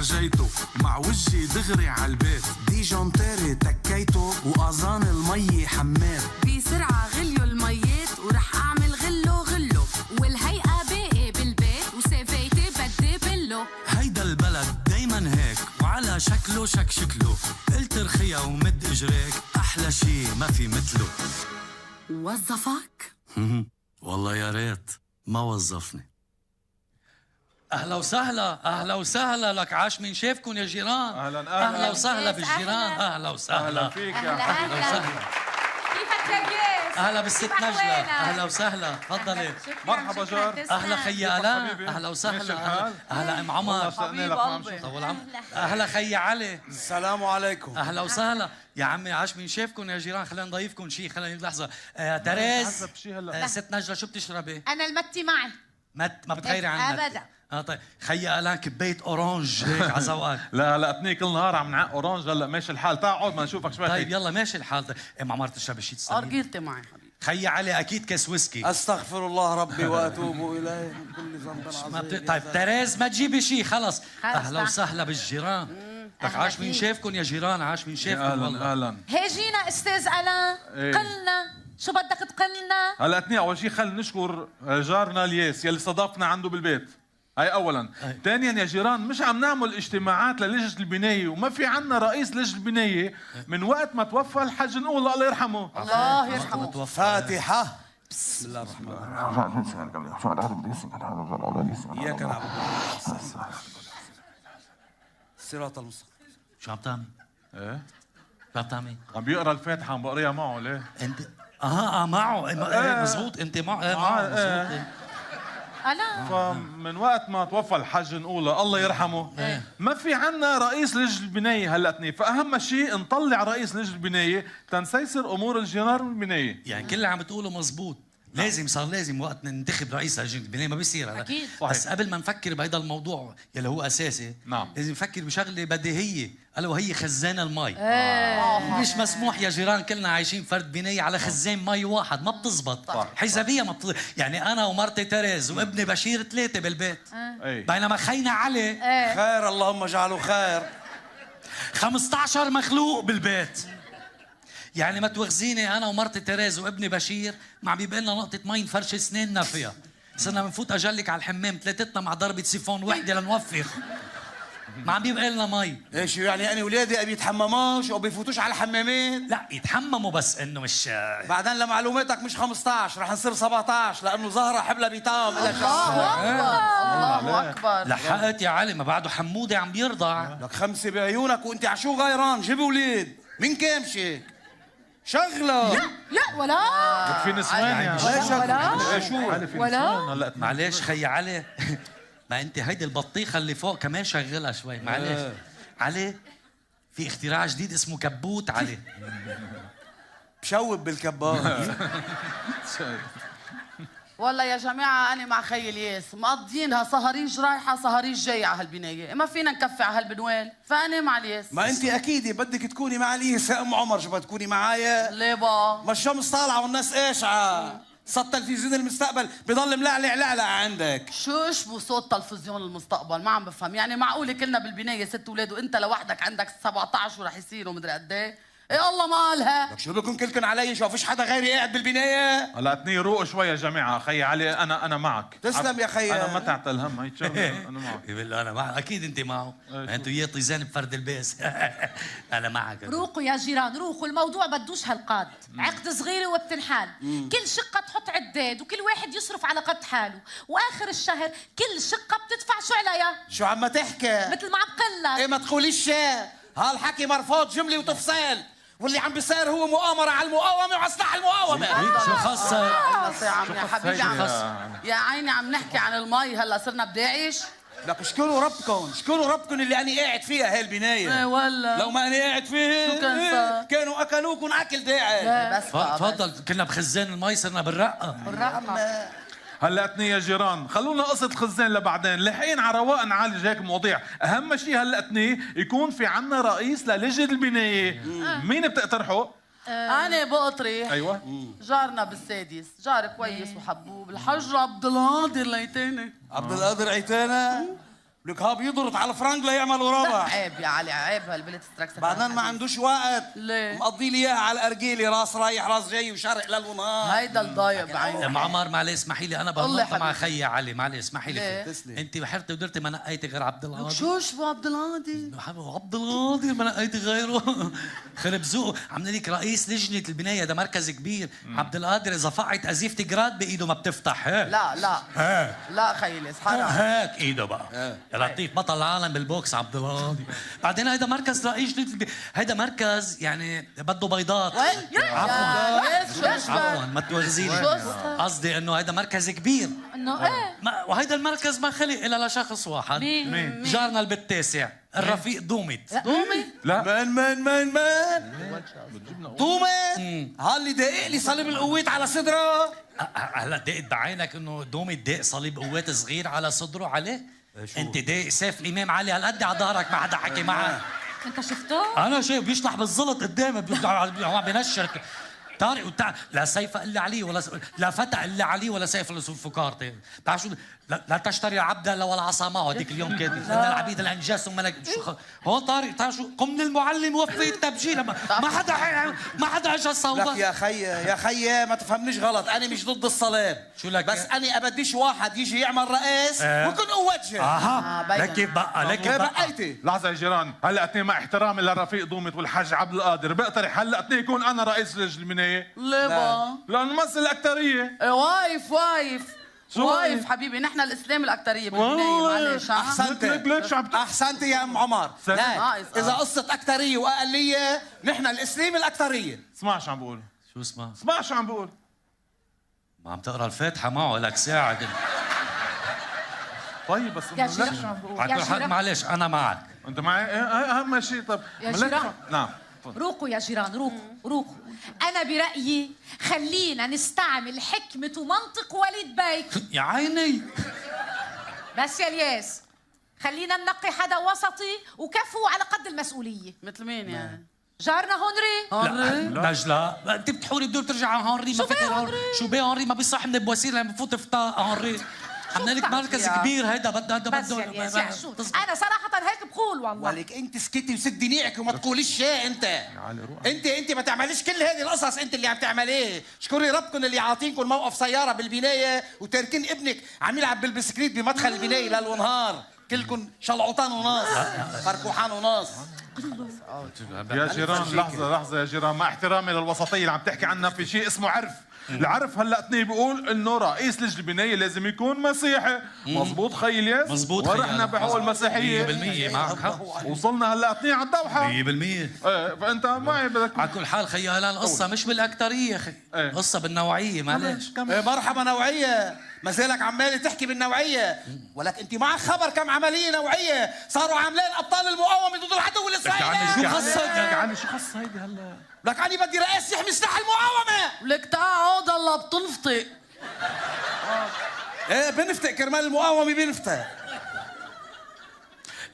فرجيته مع وجهي دغري عالبيت ديجونتيري تكيته وأذان المي حمات بسرعة غليو الميات ورح أعمل غلو والهيئة باقي بالبيت وسافيتي بدي بلو. هيدا البلد دايما هيك وعلى شكله شكله قلت رخية ومد اجريك احلى شي ما في مثله. وظفك؟ والله يا ريت ما وظفني. اهلا وسهلا اهلا وسهلا لك، عاش من شافكم يا جيران. اهلا وسهلا بالجيران. اهلا وسهلا. اهلا فيك يا اهلا وسهلا. كيفك يا جيس؟ اهلا بالست نجلة. اهلا وسهلا. تفضلي. مرحبا جار. اهلا خيي الاء. اهلا وسهلا. اهلا ام عمر. حبيب قلبي. طول عمرك. اهلا خيي علي. السلام عليكم. اهلا وسهلا يا عمي، عاش من شافكم يا جيران. خلينا نضيفكم شيء. خلينا لحظه. تريز. ست نجلة شو بتشربي؟ انا المتي معي. ما بتغيري عن ابدا. طيب خيي الان كبايه اورانج هيك على ذوقك. لا هلقتني كل نهار عم نعق اورانج. هلا ماشي الحال، تعال اقعد ما نشوفك شوي. طيب يلا ماشي الحال. ام عمار تشرب شيء تسلمي؟ ارجيلتي معي حبيبي. خيي علي اكيد كاس ويسكي. استغفر الله ربي واتوب اليه من كل ذنب عظيم. طيب تريز ما تجيبي شيء خلص. اهلا وسهلا بالجيران. لك عاش من شافكم يا جيران، عاش من شافكم. اهلا اهلا. هي جينا استاذ الاء. قلنا شو بدك تقلنا؟ هلقتني اول شيء خلينا نشكر جارنا الياس يلي استضافنا عنده بالبيت. هاي اولا. ثانيا يا جيران مش عم نعمل اجتماعات للجنة البناية وما في عنا رئيس لجنة البناية من وقت ما توفى الحاج نقول الله يرحمه. الله يرحمه. فاتحة. بسم الله الرحمن الرحيم. إياك نعبد الصراط المستقيم. شو عم تعمل؟ ايه شو عم تعمل؟ عم بيقرا الفاتحة عم بقريها معه. ليه؟ انت معه. مزبوط انت معه. معه مزبوط. ألا فمن وقت ما توفى الحاج نقول الله يرحمه ما في عنا رئيس لجنة البناية هلقتني، فأهم شيء نطلع رئيس لجنة البناية تنسيسر أمور الجيران والبناية. يعني كل اللي عم بتقوله مزبوط. لازم صار لازم وقت ننتخب رئيس لجنة البناية ما بيصير هلا. أكيد. بس قبل ما نفكر بهذا الموضوع يلي هو أساسي نعم. لازم نفكر بشغلة بديهية ألا وهي خزان المي. مش مسموح يا جيران كلنا عايشين فرد بناية على خزان مي واحد، ما بتزبط. حسابية ما بتزبط. يعني أنا ومرتي تريز وابني بشير 3 بالبيت. بينما خينا علي خير اللهم اجعله خير 15 مخلوق بالبيت. يعني ما توخزيني انا ومرتي تريز وابني بشير ما عم بيبقى لنا نقطه مي نفرش اسناننا فيها. صرنا بنفوت اجلك على الحمام ثلاثتنا مع ضربه سيفون وحده لنوفر. ما عم بيبقى لنا مي. ايش يعني انا ولادي ما بيتحمموش او بيفوتوش على الحمامين؟ لا يتحمموا بس انه مش. بعدين لمعلوماتك مش 15 رح نصير 17 لانه زهره حبلة بيتام. الله اكبر. لحقت يا علي ما بعده حموده عم بيرضع. لك 5 بعيونك وانت عشو غيران. جيب وليد مين كامشك شغله. لا ولا في نسوان يعني. شو ولا معلش خي علي. ما انت هيدي البطيخه اللي فوق كمان شغلها شوي. معلش علي في اختراع جديد اسمه كبوت علي. بشوب بالكبات. والله يا جماعة أنا مع خي الياس مقضيينها سهريج رايحة سهريج جاي على هالبناية، ما فينا نكفي على هالبنوال، فأنا مع الياس. ما أنت أكيد بدك تكوني مع الياس يا أم عمر. شو بدك تكوني معايا؟ ليه با؟ ما الشمس طالعة والناس قاشعة. صوت تلفزيون المستقبل بضل ملعلع لعلع عندك. شو صوت تلفزيون المستقبل؟ ما عم بفهم، يعني معقولة كلنا بالبناية 6 أولاد وأنت لوحدك عندك 17 ورح يصيروا مدري قد إيه؟ إيه الله ما قالها. لك شو بكون كلكن علي؟ شو فيش حدا غيري قاعد بالبناية؟ هلقتني روق شوي يا جماعة. خي علي أنا معك. تسلم يا خي. أنا ما تعتل هم هي شغلة. أنا معك. يقول له أنا معك. أكيد أنت معه. أنتوا يا طيزان بفرد الباس. أنا معك. روقوا يا جيران روقوا، الموضوع بدوش هالقاد. عقد صغيرة وبتنحال. كل شقة تحط عداد وكل واحد يصرف على قد حاله، وآخر الشهر كل شقة بتدفع شو عليها؟ شو عم تحكي؟ مثل ما عم قلك. إيه ما تقوليش هالحكي مرفوض جملة وتفصيل. واللي عم بيصير هو مؤامرة على المقاومة وعلى سلاح المقاومة. شو خاصة؟ يا حبيبي يا عيني عم نحكي عن المي. هلا صرنا بداعش. لك اشكروا ربكم اللي أنا قاعد فيها هاي البناية. ايه ولا لو ما أنا قاعد فيها شو كان صار؟ كانوا أكلوكم أكل داعش. بس تفضل. كنا بخزان المي صرنا بالرقة. بالرقمة. هلقتني يا جيران خلونا قصة خزان لبعدين. لحين على رواق نعالج هيك مواضيع. أهم شيء هلقتني يكون في عنا رئيس للجنة البناية. مين بتقترحه؟ أنا بقطرح. أيوة. جارنا بالسادس، جار كويس وحبوب، الحج عبد القادر ليتاني. عبد القادر عيتانا. لك ها بيضرط على الفرنك ليعملوا ربح. عيب يا علي، عيب هالبلت ستراكس. بعدين ما عندوش وقت. ليه؟ مقضي لي اياها على الارجيله، راس رايح راس جاي وشرق ليل ونهار. هيدا الضايق بعينه. ام عمر معلش اسمحي لي، انا الله بنقطع مع حبيبي. خيي علي، معلش اسمحي ليه؟ لي. انت بحرتي ودرتي ما نقيتي غير عبد القادر. شو شو عبد القادر؟ عبد القادر ما نقيتي غيره. خرب ذوقه. عامله لك رئيس لجنه البنايه، ده مركز كبير. عبد القادر اذا فقعت ازيفه جراد بايده ما بتفتح. هيك لا لا لا خيلس حرام. هيك ايده بقى. يا لطيف، بطل العالم بالبوكس عبد القادر. بعدين هيدا مركز رئيس هيدا مركز يعني بده بيضات. وين؟ عفوا ما تواخذيني، قصدي انه هيدا مركز كبير. انه ايه وهيدا المركز ما خلق الا لشخص واحد. مين؟ جارنا البالتاسع الرفيق دومت. لا من دومت هاللي دايق لي صليب القويت على صدره. هلا دقت بعينك انه دومت داق صليب قوات صغير على صدره عليه؟ انت داق سيف الامام علي هالقد على ظهرك ما حدا حكي معك. انت شفته؟ انا شايف بيشلح بالزلط قدامي بينشر طارق لا سيف الا علي ولا لا فتى الا علي ولا سيف الا سلفقار. بتعرف شو لا تشتري العبد الا ولا عصا معه. هذيك اليوم كان ان العبيد الانجاس ملك هون طارق. بتعرف شو قم من المعلم وفي التبجيل. ما حدا اجى صوبه. لك يا خي ما تفهمنيش غلط، انا مش ضد الصلاه. شو لك؟ بس انا ابديش واحد يجي يعمل رئيس ويكون وجهه. لك كيف بقى؟ لك كيف بقيتي؟ لحظة يا جيران، هلا اثنين مع احترامي لرفيق دومت والحاج عبد القادر، بقترح هلا اثنين يكون انا رئيس لجنة البناية. ليه بقى؟ لأنه نمثل الأكترية. وايف حبيبي، نحن الاسلام الاكتريه بالبنايه. معلش احسنت يا ام عمر. لا اذا قصه اكتريه واقليه نحن الاسلام الاكتريه. اسمع شو عم بقول. شو اسمها؟ اسمع شو عم بقول. ما عم تقرا الفاتحه معه لك ساعه كده. طيب بس يا جيران على كل حال معلش انا معك. انت معي؟ اهم شيء. طب يا جيران. نعم روقوا يا جيران، روقوا. أنا برأيي خلينا نستعمل حكمة ومنطق وليد بيك. يا عيني. بس يا الياس خلينا ننقي حدا وسطي وكفو على قد المسؤولية. مثل مين يعني؟ جارنا هنري. لا نجلة، انت بتحوري بدور ترجع على هنري. شو بيه هنري؟ شو بيه هنري؟ ما بيصح من البواسير لما بفوت فتاة هنري. عملنا لك مركز كبير. هيدا بده بس يا الياس يعني شو؟ أنا صراحة هيك بقول والله. ولك انت سكتي وسدي نيعك وما تقوليش شيء. انت ما تعمليش كل هذه القصص. انت اللي عم تعمليه. اشكري ربكم اللي عاطينكم موقف سياره بالبنايه وتاركين ابنك عم يلعب بالبسكليت بمدخل البنايه ليل ونهار. كلكم شلعوطان وناص فركوحان وناص. يا جيران لحظة يا جيران، مع احترامي للوسطية اللي عم تحكي عنها، في شيء اسمه عرف. العرف هلا اثنين بيقول انه رئيس لجنة البناية لازم يكون مسيحي. مزبوط خي الياس؟ مزبوط. ورحنا بحول المسيحية 100% معك حق. وصلنا هلا اثنين على الضوحة 100%. ايه فانت معي بدك. على كل حال خيي هلا القصة مش بالأكترية خي. قصة بالنوعية. معلش مرحبا نوعيه. ما زالك عمالي تحكي بالنوعيه. ولك انت معك خبر كم عمليه نوعيه صاروا عاملين ابطال المقاومه ضد العدو الاسرائيلي. شو خصك؟ يعني شو خص هيدي هلا؟ لك انا بدي رئيس يحمي سلاح المقاومه. لك تقعد الله بتلفطق. ايه بنفتق كرمال المقاومه بنفتق.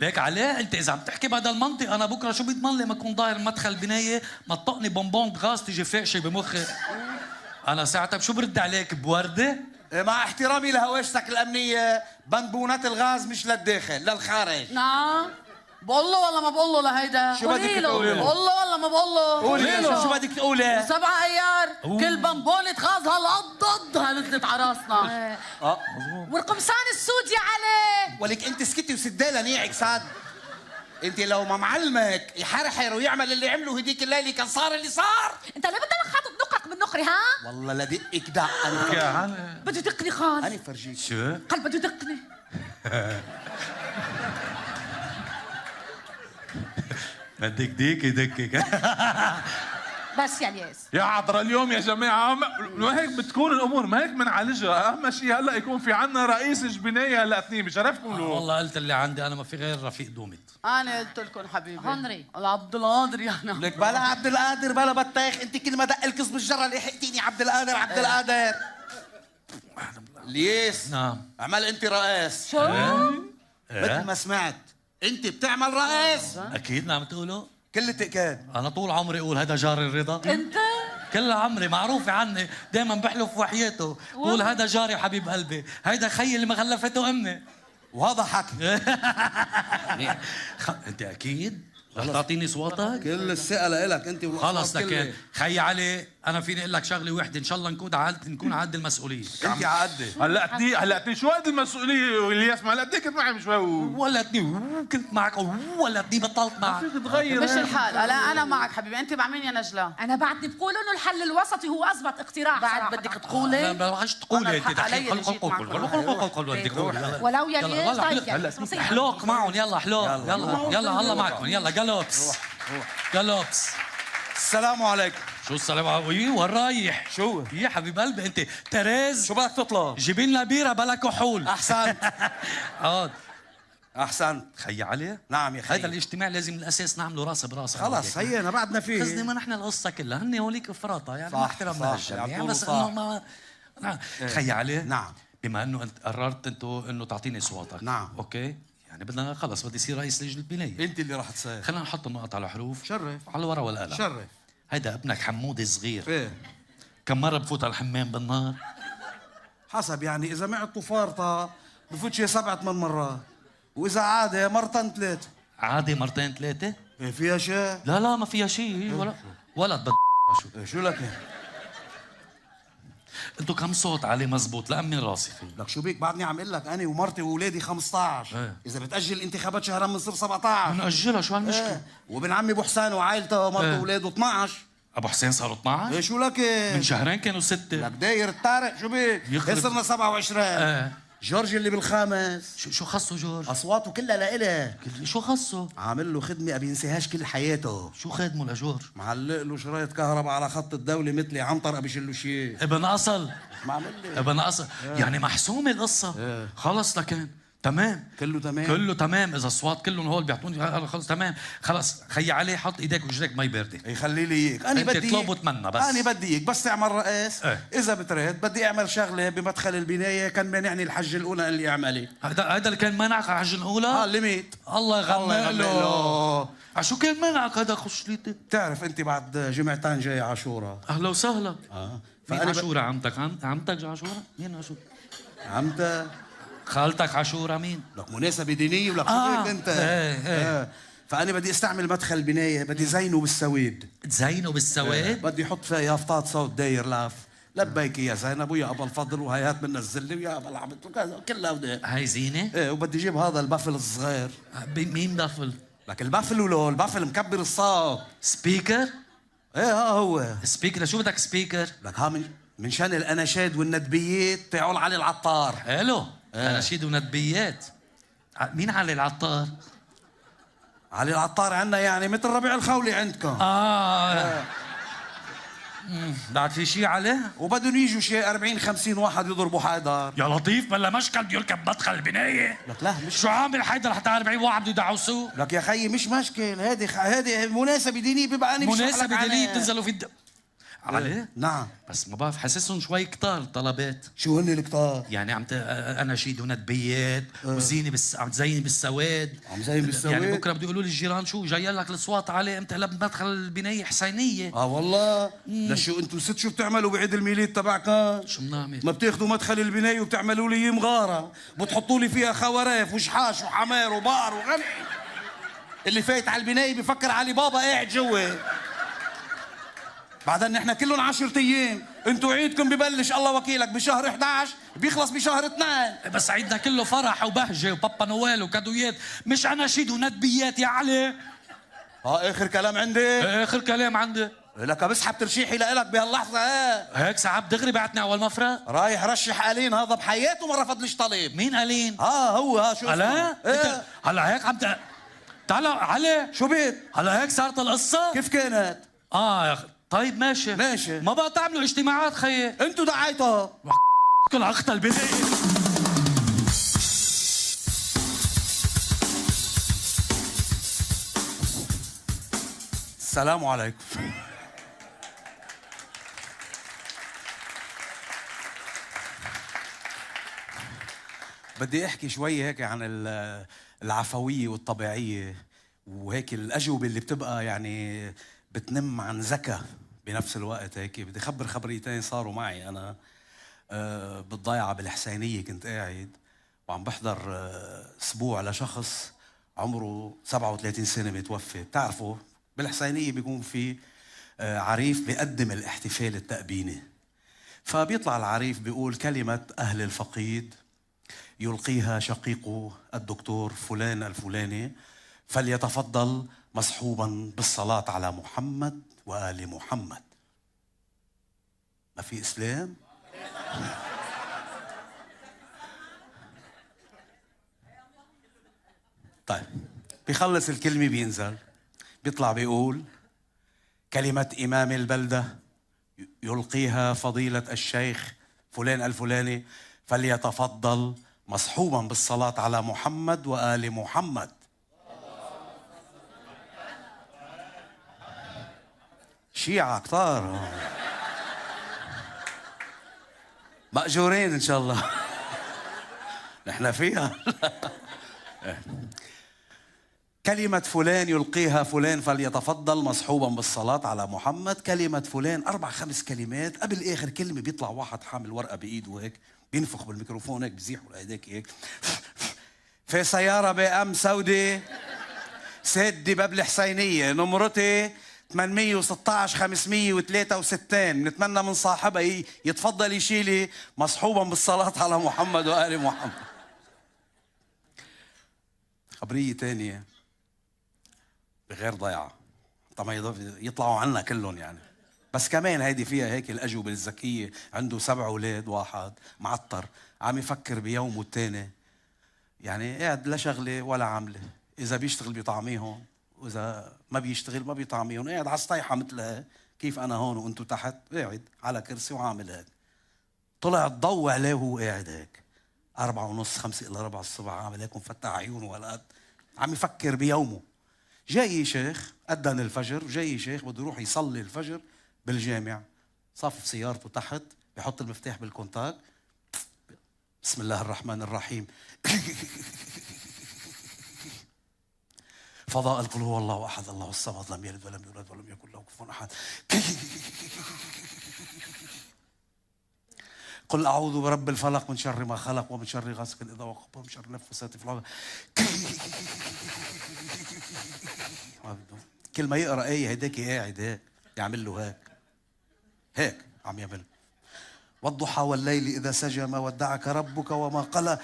ليك عليه انت اذا عم تحكي بهذا المنطق انا بكره شو بيضمن لي ما اكون ضاير مدخل بنايه ما تطقني بونبون غاز تيجي فاقشه بمخي. انا ساعتها شو برد عليك بورده؟ مع احترامي لهواشتك الامنيه بنبونات الغاز مش للداخل للخارج. نعم. بقول له ولا ما بقول له لهيدا؟ شو بدك تقولي له؟ بقول له ولا ما بقول له؟ قولي له. شو بدك تقولي؟ 7 ايار كل بمبولة غاز هالقد نزلت على راسنا. والقمصان السود يا علي. ولك انت سكتي وسدالة نيعك سعد. انت لو ما معلمك يحرحر ويعمل اللي عمله هديك الليله كان صار اللي صار. انت ليه بدك حاطط نقرك بالنقري ها؟ والله لدقك دق. انا يا هلا بده يدقني خال. انا فرجيك. شو؟ قال بده يدقني. بدك ديك يدكك. بس يا الياس يا عطر اليوم يا جماعة ما هيك بتكون الأمور، ما هيك بنعالجها. أهم شيء هلا يكون في عنا رئيس البناية هلا اثنين. بشرفكم له. والله قلت اللي عندي أنا ما في غير رفيق دومت. انا قلت لكم حبيبي هنري. عبد القادر يعني. لك بلا عبد القادر بلا بطيخ. انت كل ما دق الكذب بالجره اللي حقتيني عبد القادر عبد القادر. ليس نعم. اعمل انت رئيس. شو؟ مثل ما سمعت انت بتعمل رئيس. أكيد نعم تقولوا. كل تأكيد. أنا طول عمري أقول هذا جاري الرضا. انت؟ كل عمري معروفة عني دايما بحلف وحياته. بقول هذا جاري وحبيب قلبي. هيدا خيي اللي ما خلفته أمي. وهذا حكي. انت اكيد رح تعطيني صوتك؟ كل الثقه لك انت خلص لك خي علي، انا فيني اقول لك شغله وحده، ان شاء الله نكون عاد المسؤوليه. انت عادي. هلأتني شو قد المسؤوليه والياس؟ ما هلأتني كنت معي من شوي ولتني كنت معك ولتني بطلت معك. فيك تغير مش الحال. لا انا معك حبيبي. انت مع مين يا نجله؟ انا بعدني بقول انه الحل الوسطي هو اضبط اقتراح بعد صراحة. بدك تقولي؟ ما بدكش تقولي انت علي اللي جيت معك. بدك قول. ولو يا ليش طيب يعني حلوق معهم، يلا حلوق، يلا الله معكم، يلا جالوبس جالوبس. السلام عليكم. شو السلام عليكم؟ وين رايح؟ شو؟ يا حبيب قلبي انت تريز، شو بدك تطلب؟ جيبي لنا بيره بلا كحول. احسنت. احسنت. خي علي؟ نعم يا خي. هذا الاجتماع لازم من الاساس نعمله راس براس. خلص هينا بعدنا فيه. قصدي ما نحن القصه كلها هن هوليك فرطه يعني ما احترمنا الجميع، بس صح. انه ما خي علي. نعم. بما انه انت قررت انه تعطيني صوتك. نعم. اوكي، يعني بدنا خلص بدي يصير رئيس لجنه البنايه. انت اللي راح تصير. خلينا نحط النقط على حروف. شرف. على الورقه والقلم. شرف. هيدا ابنك حمود الصغير. ايه كم مره بفوت على الحمام بالنهار؟ حسب يعني اذا معته فارطه بفوت شي 7-8 مرات، واذا عاده مرتين 3. عادي مرتين ثلاثه؟ ايه فيها شيء؟ لا ما فيها شيء ولا ولد شو إيه شو لك؟ انتوا كم صوت عليه مزبوط لأمن راسي فيه. لك شو بيك بعدني عم اقول لك انا ومرتي واولادي 15. ايه. اذا بتاجل الانتخابات شهرين بنصير 17. بنأجلها شو هالمشكله؟ ايه. وابن عمي ابو حسين وعائلته ومرته ايه. واولاده 12. ابو حسين صاروا 12؟ ايه شو لك؟ من شهرين كانوا 6. لك داير الطارق شو بيك؟ يخرب. صرنا 27. ايه. جورج اللي بالخامس شو خصه جورج؟ اصواته كلها لإله. شو خصه؟ عامل له خدمه ابي ينساهاش كل حياته. شو خدمه لجورج؟ معلق له شرايط كهرباء على خط الدولة مثلي عنطر ابي شلو شيء. ابن اصل. معمل لي. ابن اصل. يعني محسومه القصه. خلص لكن تمام. كله تمام. كله تمام. اذا اصوات كلهم هول بيعطوني خلص تمام. خلص خي عليه حط ايديك وجهك مي باردة. يخلي لي اياك. انا انت بدي اطلب وتمنى بس. انا بدي اياك بس تعمل رئيس. ايه. اذا بتريد بدي اعمل شغله بمدخل البنايه كان مانعني الحجه الاولى اللي اعملي. هذا اللي كان منعك على الحجه الاولى؟ اللي ميت. الله يغنى له. شو كان منعك هذا خشليتي؟ بتعرف انت بعد جمعتين جاي عاشوراء. اهلا وسهلا. مين فأنا عاشوراء؟ عمتك عاشوراء؟ مين عاشوراء؟ عمتك. خالتك عاشوراء مين؟ لك مناسبه دينيه ولك شو بيك انت. ايه. فانا بدي استعمل مدخل البنايه بدي زينه بالسويد. تزينه بالسواد؟ بدي احط فيها يافطات صوت داير لاف. لبيك يا زينب ويا ابا الفضل وهيات من الزله ويا ابا العبد وكذا كلها بدي. هاي زينه؟ ايه وبدي اجيب هذا البافل الصغير. مين بافل؟ لك البافل ولو البافل مكبر الصوت. سبيكر؟ ايه هو سبيكر. شو بدك سبيكر؟ لك من شان الاناشيد والندبيات تاعول علي العطار. حلو. اناشيد وندبيات. مين علي العطار؟ علي العطار عندنا يعني مثل ربيع الخولي عندكم. بعد في شيء عليه؟ وبدهم يجوا شيء 40-50 واحد يضربوا حيدر. يا لطيف بلا مشكل بده يركب مدخل البنايه. لك لا مش شو عامل حيدر حتى 40 واحد بده يدعسوه؟ لك يا خيي مش مشكل. هذه مناسبة دينية بيبقى أنا مناسبة دينية بتنزلوا في عليه؟ نعم. بس ما بعرف حاسسهم شوي كتار طلبات. شو هن الكتار؟ يعني اناشيد وندبيات وزينه عم تزيني بالسواد. عم زين بالسواد. يعني بكره بده يقولوا لي الجيران شو جاي لك الاصوات عليه امتى هلا بمدخل البنايه حسينيه. والله. لشو انتم ست شو بتعملوا بعيد الميلاد تبعكم؟ شو بنعمل؟ ما بتاخذوا مدخل البنايه وبتعملوا لي مغاره، بتحطوا لي فيها خواريف وشحاش وحمار وبقر وغنم. اللي فايت على البنايه بفكر علي بابا قاعد جوا. بعدين نحن كلهم 10 ايام، انتوا عيدكم ببلش الله وكيلك بشهر 11 بيخلص بشهر 2. بس عيدنا كله فرح وبهجه وبابا نويل وكادويات، مش اناشيد وندبيات يا علي. اخر كلام عندي. اخر كلام عندي. لك بسحب ترشيحي لك بهاللحظه. هيك سحب دغري بعتني اول مفرق. رايح رشح قالين هذا بحياته ما رفضليش طلب. مين قالين؟ هو شو هلا؟ ايه؟ هلا هيك تعال علي. شو بيك؟ هلا هيك صارت القصه؟ كيف كانت؟ يا اخي طيب ماشي ما بقى تعملوا اجتماعات خيي. انتوا دعيتها. كل اختها البداية. السلام عليكم. بدي احكي شوي هيك عن العفوية والطبيعية وهيك الأجوبة اللي بتبقى يعني بتنم عن ذكاء بنفس الوقت. هيك بدي أخبر خبريتين صاروا معي أنا. بالضيعة بالحسينية كنت قاعد وعم بحضر اسبوع لشخص عمره 37 سنه متوفي. بتعرفوا بالحسينيه بيكون في عريف بيقدم الاحتفال التأبيني، فبيطلع العريف بيقول كلمه اهل الفقيد يلقيها شقيقه الدكتور فلان الفلاني، فليتفضل مصحوبا بالصلاة على محمد وآل محمد. ما في إسلام؟ طيب بيخلص الكلمة بينزل بيطلع بيقول كلمة إمام البلدة يلقيها فضيلة الشيخ فلان الفلاني، فليتفضل مصحوبا بالصلاة على محمد وآل محمد. شيعة كتار مأجورين إن شاء الله. نحن فيها. كلمة فلان يلقيها فلان فليتفضل مصحوبا بالصلاة على محمد. كلمة فلان 4-5 كلمات، قبل آخر كلمة بيطلع واحد حامل ورقة بإيده هيك بينفخ بالميكروفون هيك بزيحه لهيداك هيك. في سيارة بأم سودي سادة باب الحسينية نمرتي 816 563، نتمنى من صاحبها يتفضل يشيلي مصحوبا بالصلاة على محمد وآل محمد. خبرية تانية بغير ضيعة طبعا يطلعوا عنا كلهم يعني، بس كمان هيدي فيها هيك الأجوبة الذكية. عنده 7 أولاد، واحد معطر عم يفكر بيومه التاني، يعني قاعد لا شغلة ولا عاملة، إذا بيشتغل بيطعميهم وإذا ما بيشتغل ما بيطعميهم، قاعد على السطيحة مثلها كيف أنا هون وأنتوا تحت، قاعد على كرسي وعامل هيك. طلع الضوء عليه وهو قاعد هيك 4:30 5 إلا ربع الصبح عامل هيك ومفتح عيونه ولا عم يفكر بيومه. جاي شيخ أذن الفجر، جاي شيخ بده يروح يصلي الفجر بالجامع، صافف سيارته تحت بيحط المفتاح بالكونتاك، بسم الله الرحمن الرحيم، فضاء قل هو الله احد الله الصمد لم يلد ولم يولد ولم يكن له كفوا احد، قل اعوذ برب الفلق من شر ما خلق ومن شر غاسق اذا وقب ومن شر النفاثات في العقد. كل ما يقرا ايه هيداك قاعد هيك يعمل له هيك عم يعمل. والضحى والليل اذا سجى ما ودعك ربك وما قلى،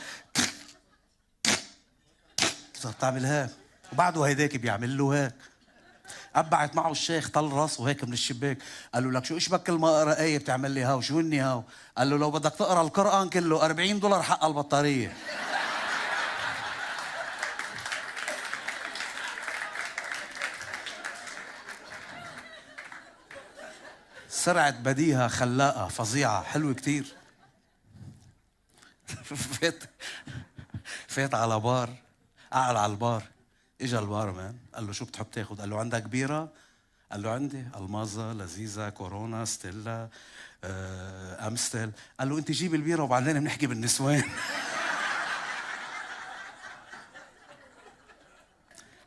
بتعمل هيك وبعده هيداك بيعمل له هيك. قبعت معه الشيخ طل راسه هيك من الشباك، قال له لك شو اشبك كل ما اقرا ايه بتعمل لي هاو؟ شو اني هاو؟ قال له لو بدك تقرا القران كله $40 حق البطاريه. سرعة بديهة خلاقة فظيعة حلوة كتير. فات على بار، قعد على البار، اجا البارمان قال له شو بتحب تاخذ؟ قال له عندك بيرة؟ قال له عندي المازا، لذيذة، كورونا، ستيلا، امستل. قال له انت جيب البيرة وبعدين بنحكي بالنسوان.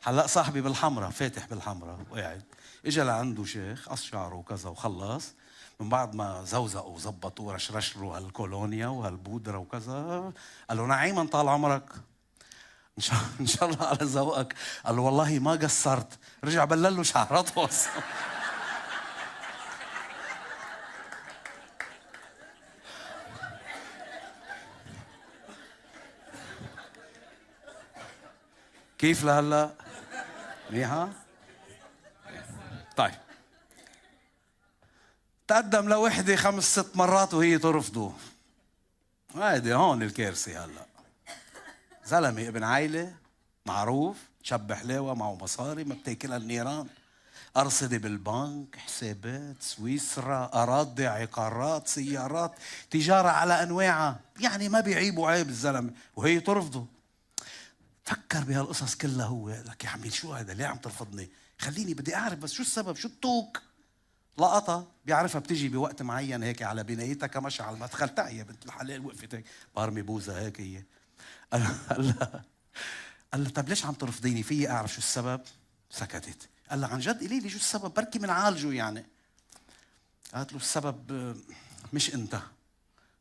هلا صاحبي بالحمرة فاتح بالحمرة وقاعد، اجا لعنده شيخ قص شعره وكذا وخلص، من بعد ما زوزقوا وظبطوا ورشرش له هالكولونيا وهالبودرة وكذا، قال له نعيما طال عمرك ان شاء الله على ذوقك. قال له والله ما قصرت. رجع بلل له شعراته اصلا. كيف لهلا؟ منيحة؟ طيب تقدم لوحدة 5-6 مرات وهي ترفضه. هيدي هون الكارثة. هلا زلمة ابن عائلة معروف، شب حلاوة معه مصاري ما بتاكلها النيران، أرصدة بالبنك، حسابات، سويسرا، أراضي، عقارات، سيارات، تجارة على أنواعها، يعني ما بيعيبوا عيب الزلمة وهي ترفضه. فكر بهالقصص كلها هو، لك يا عمي شو هذا؟ ليه عم ترفضني؟ خليني بدي أعرف بس شو السبب، شو التوك؟ لقطة بيعرفها بتجي بوقت معين هيك على بنايتها كمشعل المدخل. تعي يا بنت الحلال، وقفت هيك بارمي بوزة هيك هي. قال له طب ليش عم ترفضيني؟ فيي أعرف شو السبب؟ سكتت. قال له عن جد قولي لي شو السبب، بركي منعالجه يعني. قالت له السبب مش أنت،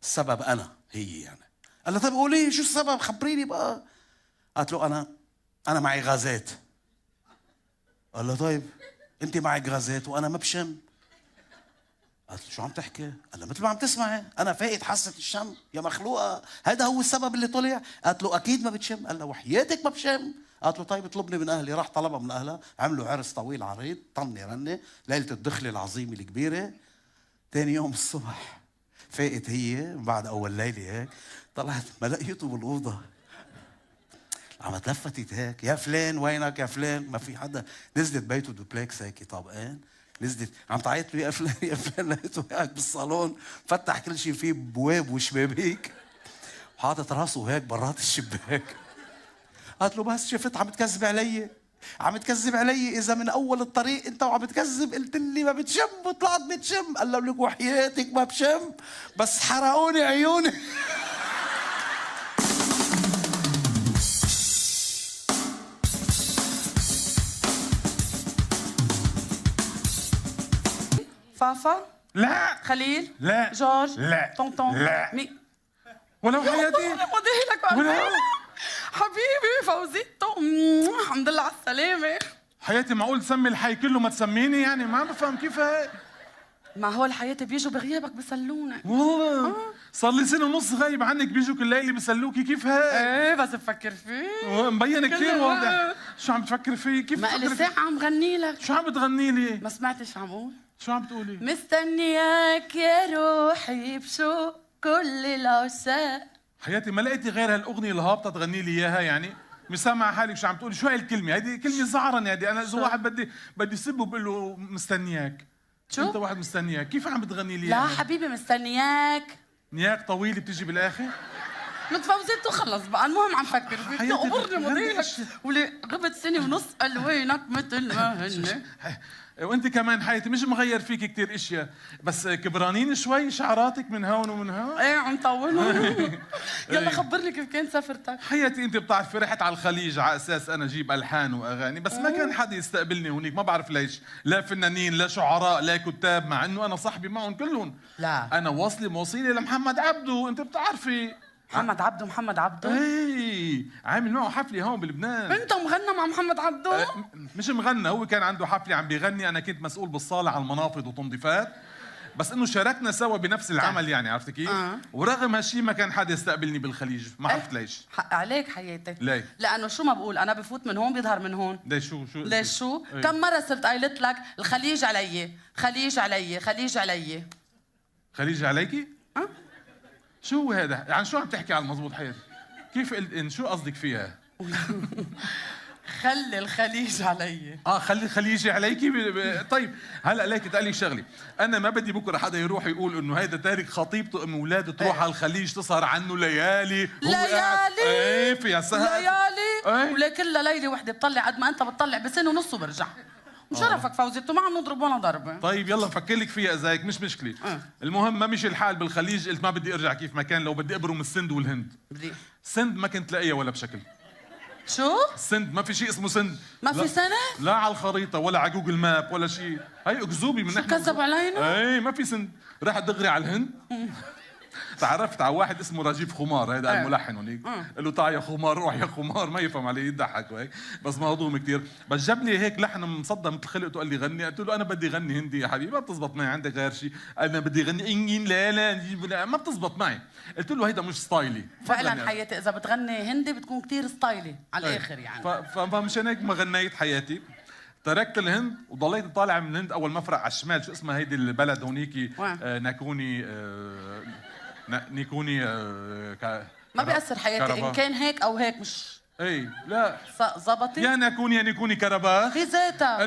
السبب أنا هي يعني. قال لها طيب قولي شو السبب، خبريني بقى. قالت له انا معي غازات. قال لها طيب انت معك غازات وانا ما بشم. قالت له شو عم تحكي؟ قال لها مثل ما عم تسمعي، انا فاقد حاسه الشم يا مخلوقه، هذا هو السبب اللي طلع. قالت له اكيد ما بتشم. قال لها وحياتك ما بشم. قالت له طيب اطلبني من اهلي. راح طلبها من اهلها، عملوا عرس طويل عريض، طني رنه، ليله الدخله العظيمه الكبيره. ثاني يوم الصبح فاقت هي بعد اول ليله هيك، طلعت ما لقيته بالاوضه. عم تلفتت هيك، يا فلان وينك يا فلان؟ ما في حدا. نزلت بيته دوبلكس هيك طابقين، نزلت عم تعيط له يا فلان يا فلان، لقيته قاعد بالصالون فتح كل شيء فيه بواب وشبابيك وحاطط راسه هيك برات الشباك. قالت له بس شفت عم تكذب علي، عم تكذب علي، اذا من اول الطريق انت وعم تكذب قلت لي ما بتشم وطلعت بتشم. قال له لك وحياتك ما بشم بس حرقوني عيوني. فافا، لا خليل، لا جورج، لا طونطون، لا مي ولو حياتي لك ولو حبيبي فوزيتو، الحمد لله على السلامة. حياتي معقول تسمي الحي كله ما تسميني؟ يعني ما بفهم كيف هيك. ما هو الحياة بيجوا بغيابك بسلونك. والله صار لي سنة ونص غايب عنك، بيجوا كل ليلة بيسلوكي، كيف هيك؟ ايه بس بفكر فيه. مبين كثير واضح. شو عم تفكر فيه؟ كيف ما لي ساعة عم غني لك. شو عم بتغني لي؟ ما سمعتش عم قول؟ شو عم تقولي؟ مستنياك يا روحي بشوق كل العشاق. حياتي ما لقيتي غير هالاغنيه الهابطه تغني لي اياها يعني؟ مش سامعه حالك شو عم تقولي؟ شو هاي الكلمه؟ هيدي كلمه زعرنه هيدي. انا اذا واحد بدي سبه بقول له مستنياك. شو؟ انت واحد مستنياك، كيف عم بتغني لي؟ لا حبيبي مستنياك. نياك طويله بتيجي بالاخر؟ متفوزته خلص بقى، المهم عم فكر فيك. قبرني مضيلك ولي غبت سنه ونص الوينك مثل ما هن. وانت كمان حياتي مش مغير فيك كتير اشياء، بس كبرانين شوي شعراتك من هون ومن هون. ايه عم طولهم. يلا خبرني كيف كانت سفرتك. حياتي انت بتعرفي رحت على الخليج على اساس انا اجيب الحان واغاني، بس ما كان حدا يستقبلني هونيك، ما بعرف ليش، لا فنانين لا شعراء لا كتاب، مع انه انا صاحبي معهم كلهم. لا انا واصله موصيله لمحمد عبده، انت بتعرفي محمد عبده ايه عامل معه حفله هون بلبنان. انت مغنى مع محمد عبده؟ مش مغنى، هو كان عنده حفله عم بيغني، انا كنت مسؤول بالصاله عن المنافض وتنظيفات، بس انه شاركنا سوا بنفس العمل يعني، عرفت كيف؟ ورغم هالشيء ما كان حدا يستقبلني بالخليج، ما عرفت ليش. حق عليك حياتي. ليه؟ لانه شو ما بقول انا بفوت من هون بيظهر من هون. ليش شو ليش شو؟ ايه؟ كم مرة صرت قايلت لك الخليج علي، خليج علي، خليج علي. خليج عليكي؟ شو هذا؟ يعني شو عم تحكي على المضبوط حياتي؟ كيف شو قصدك فيها؟ خلي الخليج علي. خلي الخليج عليكي طيب هلا ليك تقلي شغلي، انا ما بدي بكره حدا يروح يقول انه هيدا تارك خطيبته ام اولاده تروح على الخليج تسهر عنه ليالي. ليالي ايه فيها سهر ليالي ولا كلها ليله وحده بتطلع قد ما انت بتطلع بسنه ونص وبرجع. وشرفك فوزيتو ما عم نضرب ولا ضربه. طيب يلا نفكر لك فيها اذا هيك مش مشكله. المهم ما مشي الحال بالخليج، قلت ما بدي ارجع كيف ما كان، لو بدي ابرم السند والهند. سند ما كنت لاقيها ولا بشكل. شو؟ سند ما في شيء اسمه سند. ما في سند؟ لا على الخريطه ولا على جوجل ماب ولا شيء، هي اكذوبي من نحن. كذب علينا؟ ايه ما في سند. رحت دغري على الهند. تعرفت على واحد اسمه راجيف خمار، هيدا الملحن هونيك. قال له تعال يا خمار، روح يا خمار، ما يفهم علي، يضحك وهيك، بس مهضوم كثير. بس جاب لي هيك لحن مصدى مثل خلقته، قال لي غني، قلت له انا بدي غني هندي يا حبيبي، ما بتزبط معي، عندك غير شيء؟ انا بدي غني انجين لا ما بتزبط معي. قلت له هيدا مش ستايلي. فعلا حياتي اذا بتغني هندي بتكون كثير ستايلي على الاخر يعني. فمشان هيك ما غنيت حياتي. تركت الهند وضليت طالع من الهند، اول مفرق على الشمال، شو اسمها هيدي البلد هونيكي؟ ناكوني نيكوني ما بيأثر حياتي ان كان هيك او هيك، مش اي لا زبطي يا ناكون يا نيكوني كرباخ في ذاتها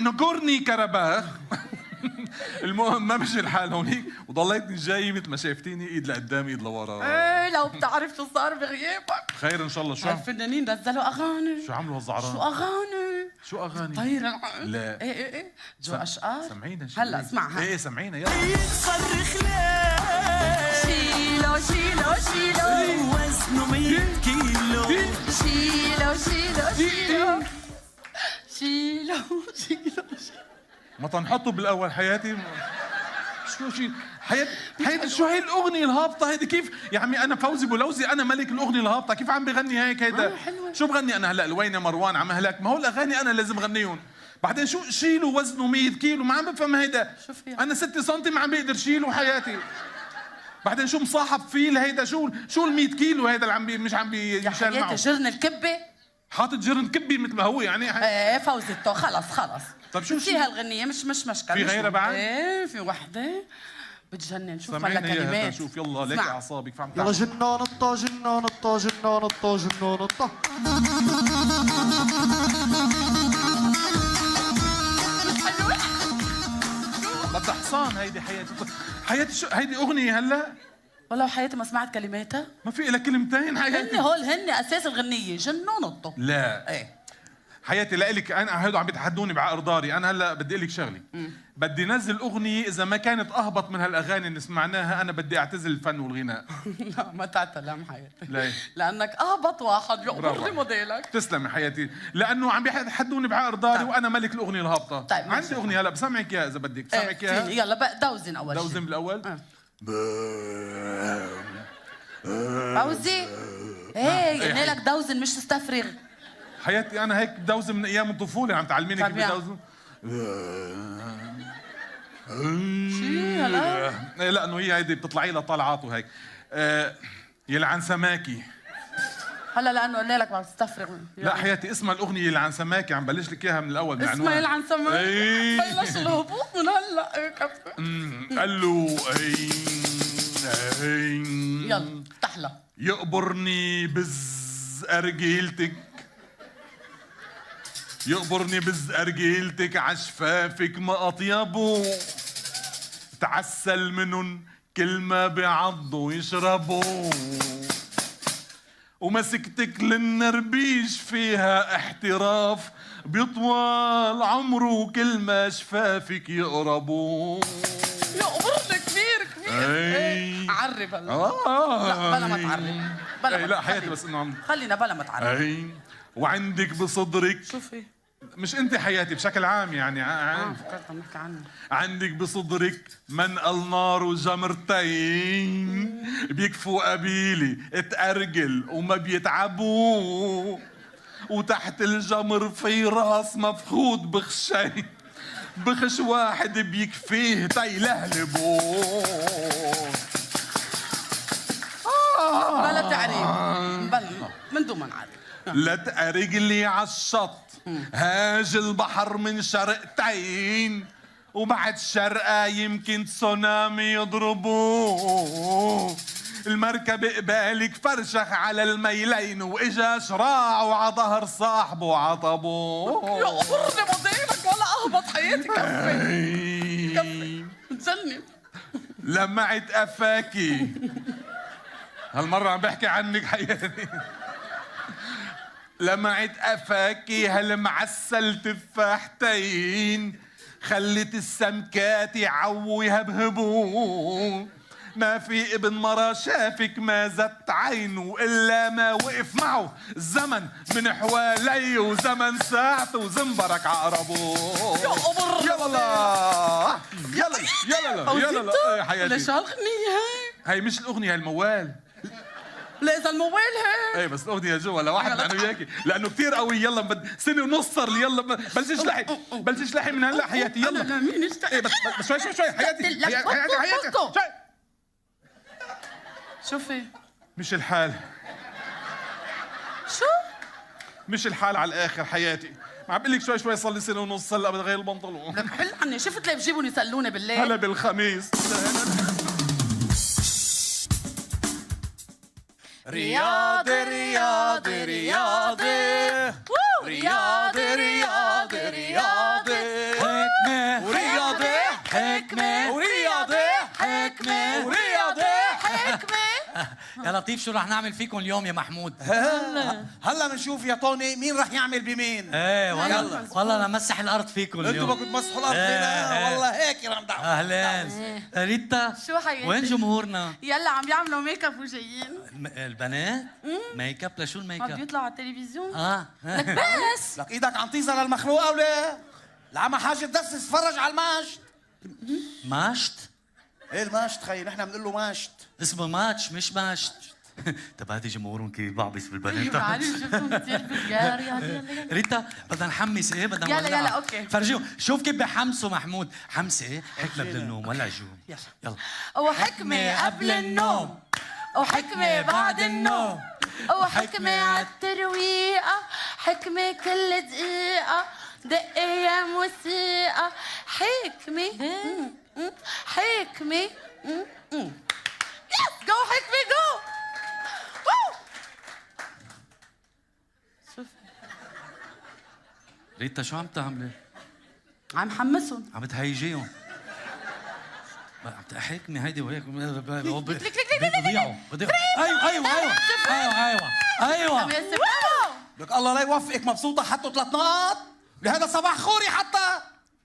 نكورني كرباخ. المهم ما مشي الحال هونيك وضليتني جاي مثل ما شايفتيني، ايد لقدام ايد لورا. ايه لو بتعرف شو صار بغيابك. خير ان شاء الله. شو الفنانين نزلوا اغاني. شو عملوا هالزعران؟ شو اغاني؟ طير العقل. لا ايه جو اشقار. سمعينا هلا اسمعها. ايه سمعينا يلا. يتصرخ ليه شيلو شيلو شيلو وزنه 100 كيلو. شيلو شيلو شيلو شيلو شيلو. ما تنحطوا بالاول حياتي. شو حياتي شو هي الاغنيه الهابطه هيدي؟ كيف يا عمي انا فوزي بولوزي، انا ملك الاغنيه الهابطه، كيف عم بغني هيك هيدا؟ شو بغني انا هلا؟ الوين يا مروان عم هلاك؟ ما هو الاغاني انا لازم غنيهم. بعدين شو شيله وزنه 100 كيلو، ما عم بفهم هيدا. انا 6 سم ما عم بقدر شيله حياتي. بعدين شو مصاحب فيل هيدا؟ شو ال 100 كيلو هيدا اللي عم مش عم بيشال معه؟ يا حياتي جرن الكبه حاطط جرن كبي مثل ما هو يعني. ايه فوزي خلص. طيب شو في هالغنية مش مشكلة. في غيرها بعد؟ ايه في وحدة بتجنن. شوف مالها سامعيني اياها كلمات. شوف يلا ليك اعصابك فهمت. يلا جنان الطا جنان الطا جنان الطا جنان الطا. بدها حصان هيدي حياتي شو هيدي اغنيه هلا؟ والله حياتي ما سمعت كلماتها. ما في إلا كلمتين حياتي. هن اساس الغنية جنون الطا. لا ايه حياتي لك انا هيدو عم بيتحدوني بعقر داري. انا هلا بدي اقول لك شغله. بدي نزل اغنيه اذا ما كانت اهبط من هالاغاني اللي سمعناها انا بدي اعتزل الفن والغناء. لا ما تعتلم حياتي. ليه؟ لانك اهبط واحد يقبر لي موديلك. تسلمي حياتي لانه عم بيتحدوني بعقر داري. طيب. وانا ملك الاغنيه الهابطه. طيب عندي اغنيه هلا بسمعك اياها اذا بدك. بسمعك اياها. يلا بقى دوزن اول شيء. دوزن بالاول. فوزي ايه قلنا لك دوزن مش تستفرغ. حياتي انا هيك بدوزن من ايام الطفوله. عم تعلميني كيف بدوزن. شي هلا؟ ايه لانه هي هيدي بتطلعي لها طلعات وهيك. يلعن سماكي. هلا لانه قلنا لك ما بتستفرغ. لا حياتي اسمها الاغنيه يلعن سماكي. عم بلش لك اياها من الاول من اسمها يلعن سماكي. بلش الهبوط من هلا. قال له يلا افتحلها. يقبرني بزقرجيلتك يقبرني بزقرجيلتك عشفافك ما اطيبه تعسل منن كل ما بيعضوا يشربوا ومسكتك للنربيش فيها احتراف بيطول عمره كل ما شفافك يقربوا. يقبرني كبير عرب هلا. لا بلا ما تعرب. بلا لا حياتي بس انه عم خلينا بلا ما تعرب. وعندك بصدرك شوفي مش انت حياتي بشكل عام يعني فكرت عم نحكي عنه. عندك بصدرك منقل نار وجمرتين بيكفوا قبيلي تأرجل وما بيتعبوا وتحت الجمر في راس مفخود بخشين بخش واحد بيكفيه تيلهلبو. بلا تعريب بلا من دون ما نعرف. لا تأرجلي عالشط هاج البحر من شرقتين وبعد شرقة يمكن تسونامي يضربوه. المركب قبالك فرشخ على الميلين واجا شراع وعلى ظهر صاحبه عطبوه. يا قبرني مضيلك ولا اهبط حياتي. كفي بتسلني. لمعت قفاكي هالمرة عم بحكي عنك حياتي. لمعت قفاكي هالمعسل تفاحتين خلت السمكات يعووا يهبهبوا. ما في ابن مرة شافك ما زت عينه إلا ما وقف معه الزمن من حوالي وزمن ساعته وزنبرك عقربه. يلا يا حياتي. ليش هالغنية هي مش الأغنية، هي الموال. لا إذا الموبايل هيك. ايه بس الاغنيه جوا لواحد انا وياكي لانه كثير قوي. يلا سنه ونص صار لي. يلا بلشش لحي من هلا حياتي. يلا لا مين ايه بس شوي حياتي حياتي شوفي مش الحال. شو؟ مش الحال على الاخر حياتي. ما عم بقول لك شوي صار لي سنه ونص هلا بدي اغير البنطلون. لك حل عني. شفت ليه بجيبون يسلوني بالليل؟ هلا بالخميس. رياضي رياضي رياضي رياضي رياضي رياضي حكمة ورياضي حكمة ورياضي حكمة ورياضي حكمة. يا لطيف شو رح نعمل فيكم اليوم يا محمود؟ هلا بنشوف يا طوني مين رح يعمل بمين. ايه والله لمسح الارض فيكم اليوم. انتوا بدكم تمسحوا الارض فينا. والله هيك يا رمضان. اهلين ريتا. شو حياتي؟ وين جمهورنا؟ يلا عم يعملوا ميك اب وجايين. البنات؟ ميك اب لشو الميك عم اب؟ بيطلعوا على التلفزيون. لك بس لك ايدك عم تيزر للمخلوقه ولا؟ العمى حاجة تدسس تفرج على المشط. ماشت؟ ايه الماشت خيي؟ نحن بنقول له ماشت. اسمه ماتش مش ماشت. طب هاتي جمهورهم كيف بعبس بالبنات. ايوه معلش شفتهم كثير بالجار. يلا ريتا بدنا نحمس ايه بدنا يلا نولع. يلا اوكي. فرجيهم شوف كيف بحمسوا محمود. حمسه ايه حكمه قبل النوم ولا عجوم. يلا وحكمة قبل النوم وحكمة بعد النوم وحكمة عالترويقة حكمة كل دقيقة دقي يا موسيقى حكمة حكمة يس جو حكمة جو. ريتا شو عم تعملي؟ عم حمسهم. عم تهيجيهم. عم حكمه هيدي وهيك بضيعوا. ايوه لك الله لا يوفقك. مبسوطة حطوا 3 نقط لهذا صباح خوري حتى.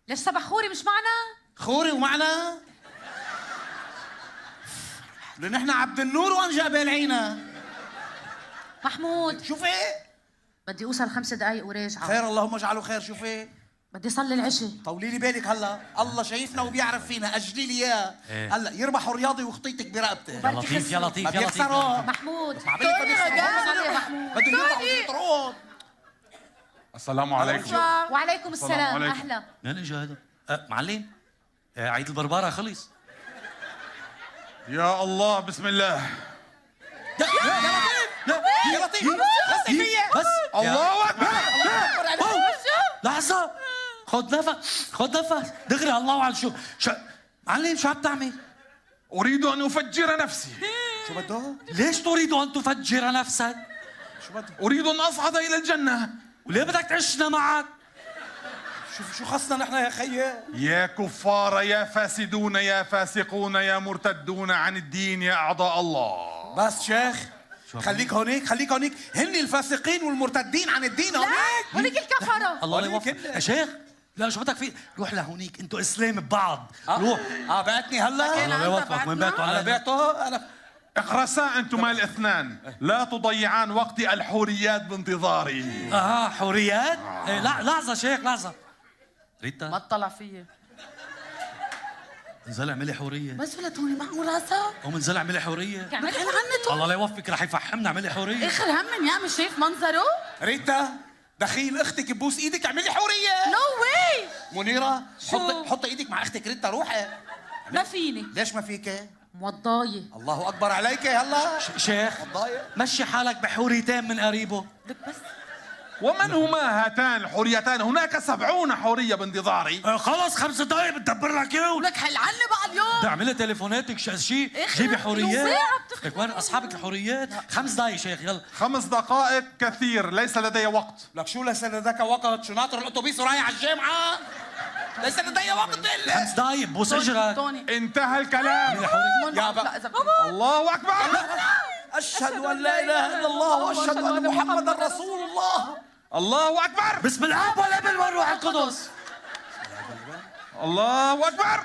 ليش صباح خوري مش معنا؟ خوري ومعنا لأن احنا عبد النور وانجا بالعينا. محمود شوفي بدي اوصل 5 دقايق وراجعه. خير اللهم اجعله خير. شوفي بدي صلي العشاء. طولي لي بالك هلا. الله شايفنا وبيعرف فينا. اجلي لي اياه هلا يربحوا رياضي وخطيتك برقبتي. يا لطيف يا لطيف يا لطيف. محمود توني محمود. السلام عليكم. وعليكم السلام. عليكم. اهلا. منين اجى هذا؟ معلم عيد البربره خلص. يا الله بسم الله. يا لطيف بس الله اكبر. لحظه خد نفس دغري. الله على شو معلم شو عم تعمل؟ اريد ان افجر نفسي. شو بده؟ ليش تريد ان تفجر نفسك؟ شو بده؟ اريد ان اصعد الى الجنه. وليه بدك تعيشنا معك؟ شو خصنا نحن يا خيي؟ يا كفار يا فاسدون يا فاسقون يا مرتدون عن الدين يا اعضاء الله. بس شيخ خليك هونيك هن الفاسقين والمرتدين عن الدين هونيك. هونيك الكفره. الله لا يوفقك يا شيخ. لا شو بدك فيه؟ روح لهونيك انتوا اسلام ببعض. روح. بعتني هلا. الله لا يوفقك. وين بعته؟ انا بعته انا. اقرسا انتما الاثنان لا تضيعان وقت الحوريات بانتظاري. حوريات؟ لا لحظه شيخ لحظه. ما ريتا تطلع فيي. انزل اعملي حوريه. بس ولا توني معقول هسا؟ قوم انزل اعملي حوريه. اعملي عنتو. الله لا يوفقك رح يفحمنا. اعملي حوريه. اخر هم يا مش شايف منظره؟ ريتا دخيل اختك ببوس ايدك اعملي حوريه. نو واي. منيره شو؟ حطي ايدك مع اختك ريتا. روحي. ما فيني. ليش ما فيك؟ موضايه. الله اكبر عليك هلا. شيخ ضايع. مشي حالك بحوريتين من قريبه. لك بس ومن هما هاتان الحوريتان؟ هناك 70 حورية بانتظاري. خلص 5 دقايق بتدبر لك اياه. ولك حلعني بقى اليوم. تعملي تليفوناتك شيء إخ، جيبي لو حوريات. وقع بتخ- لك وين اصحابك الحوريات؟ 5 دقايق شيخ يلا. 5 دقائق كثير، ليس لدي وقت. لك شو ليس لديك وقت؟ شو ناطر الاتوبيس ورايح على الجامعه؟ ليس لدي وقت الا 5 دقايق بوس اجرك. توني انتهى الكلام. يا بقى. لا اذا الله اكبر. اشهد ان لا اله الا الله واشهد ان محمدا رسول الله. الله اكبر. بسم الاب والابن والروح القدس. الله اكبر.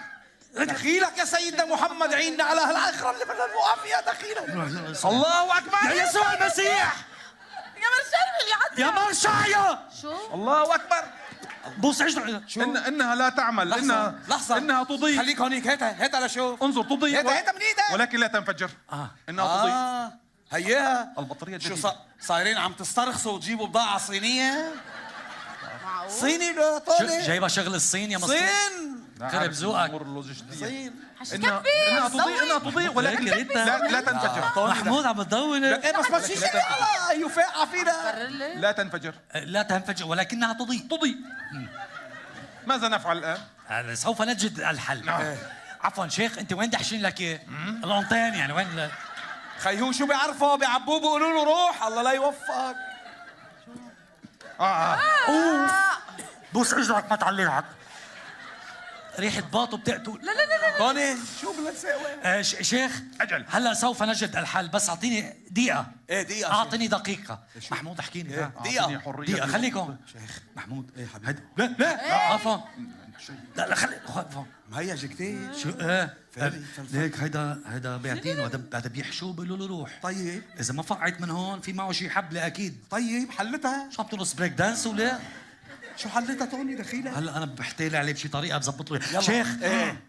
دخيلك يا سيدنا محمد عيننا على هالاخره اللي بدنا نوقف فيها. دخيلك. الله اكبر. يا يسوع المسيح يا مرشد اللي عدى. يا مرشايا. شو؟ الله اكبر. بوس اجرك. انها لا تعمل. لحظة انها تضيء. خليك هونيك. هاتها لشوف. انظر تضيء. هاتها من ايدك. ولكن لا تنفجر. انها تضيء. هياها البطارية شو جديدة. صايرين عم تسترخصوا وتجيبوا بضاعة صينية؟ صيني لا طالع. جايبه شغل الصين يا مصري. صين. خرب ذوقك. الأمور اللوجستية. صين. انها تضيء ولكن ريتا. لا تنفجر. محمود عم تدور. ايه بس ما تشيل الله يفاقع فينا. لا تنفجر. لا تنفجر ولكنها تضيء. ماذا نفعل الان؟ سوف نجد الحل. عفوا شيخ انت وين دحشين لك ايه؟ الانطين يعني وين؟ خيو شو بيعرفوا بيعبوه بيقولوا له روح. الله لا يوفقك. بوس اجرك ما تعلقك. ريحة باطو بتقتل. لا توني شو بدنا نسوي؟ شيخ أجل. هلا سوف نجد الحل بس اعطيني دقيقة. ايه دقيقة. اعطيني دقيقة. محمود احكيني. دقيقة. دقيقة خليكم. محمود ايه حبيبي. لا عفوا. لا خلي عفوا. مهيج كثير. شو ليك هيدا بيعتين وهذا بيحشوه بيقولوا له روح. طيب اذا ما فقعت من هون في معه شي حبلة اكيد. طيب حلتها. شو عم ترقص بريك دانس ولا؟ شو حلتها توني دخيلة؟ هلا انا بحتال عليه بشي طريقه بظبط له إياها. شيخ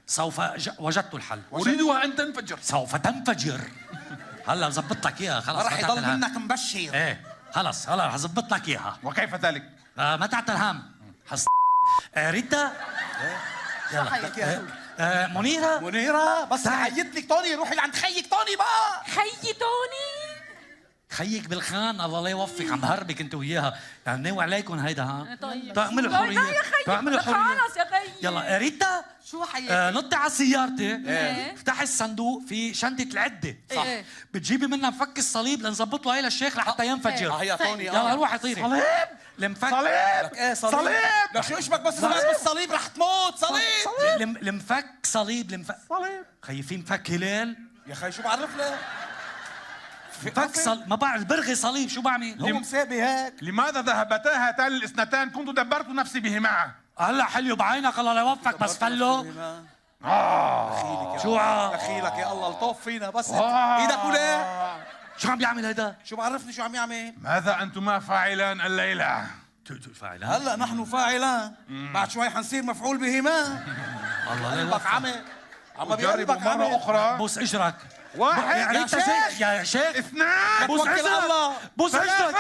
سوف وجدت الحل. اريدها ان تنفجر. سوف تنفجر. هلا بظبط لك اياها خلص. ما رح يضل منك مبشر. ايه خلص هلا رح اظبط لك اياها. وكيف ذلك؟ ما تعتل هم. ريتا شو حيك يا منيرة بس حيت لك توني، روحي لعند خيك توني بقى. خيي توني خيك بالخان الله لا يوفق. عم بهربك انت وياها يعني ناوي عليكم هيدا ها. طيب تعملوا لا حريه يا خيي تعملوا حريه. خلص يا خيي. يلا ريتا شو حيك؟ نطي على سيارتي. إيه. افتحي الصندوق في شنطه العده. صح. بتجيبي منها مفك الصليب لنظبط له هي للشيخ لحتى ينفجر. هي توني يلا روحي طيري. صليب المفك صليب. ايه صليب. لك شو اشبك بس بالصليب رح تموت. صليب المفك صليب صليب. خيي في مفك هلال. يا خي شو بعرف لك؟ مفك ما بعرف برغي صليب شو بعمل؟ هو مسابي هيك. لماذا ذهبتا هاتان الاثنتان؟ كنت دبرت نفسي بهما. هلا حلو بعينك الله لا يوفقك بس فلو. شو دخيلك يا الله الطوف فينا بس ايدك ولا شو عم بيعمل هيدا؟ شو بعرفني شو عم يعمل؟ ماذا انتما فاعلان الليله؟ فاعلان هلا نحن فاعلان، بعد شوي حنصير مفعول بهما. الله لا قلبك يوفقك. عم جرب مرة أخرى. بوس اجرك. واحد يعني يا انت شيخ. يا شيخ اثنان. بوس توكل على اجرك الله. بوس اجرك.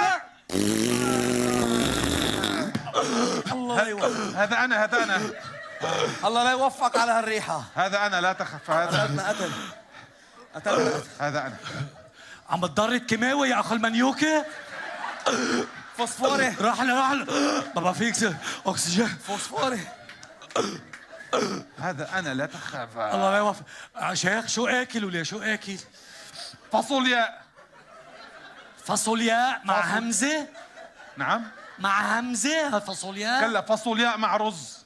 هذا أنا الله لا يوفقك على هالريحة. هذا أنا لا تخف. هذا قتلنا قتل. هذا أنا. عم بتضر الكيماوي يا اخو المنيوكي. فوسفوري. راح له بابا فيك اكسجين. فوسفوري. هذا أنا لا تخاف. الله لا يوفق. شيخ شو اكل ولا شو اكل؟ فاصولياء. فاصولياء مع همزه. نعم. مع همزه الفاصولياء. كلا فاصولياء مع رز.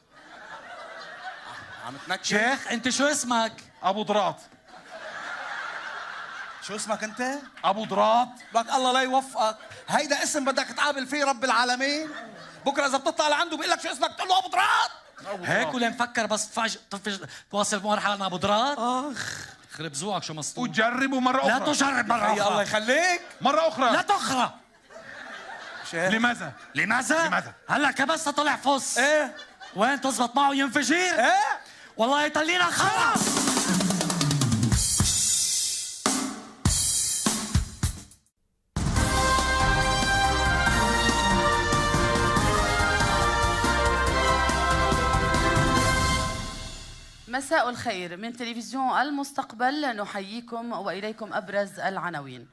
عم تنكش. شيخ انت شو اسمك؟ أبو ضراط. شو اسمك انت؟ أبو ضراط. لك الله لا يوفقك، هيدا اسم بدك تقابل فيه رب العالمين؟ بكره اذا بتطلع لعنده بيقول لك شو اسمك بتقول له ابو ضراط. هيك ولا مفكر بس طفش تواصل مرحله انا ابو ضراط؟ خرب ذوقك شو مسطول. وجربوا مرة أخرى. لا تجرب مرة يا الله أخرى. يخليك. مرة أخرى. لا تخرى. لماذا؟ لماذا؟ هلا كبسة طلع فص. ايه وين تزبط معه ينفجر؟ ايه والله يطلينا خلاص. مساء الخير من تلفزيون المستقبل، نحييكم وإليكم أبرز العناوين.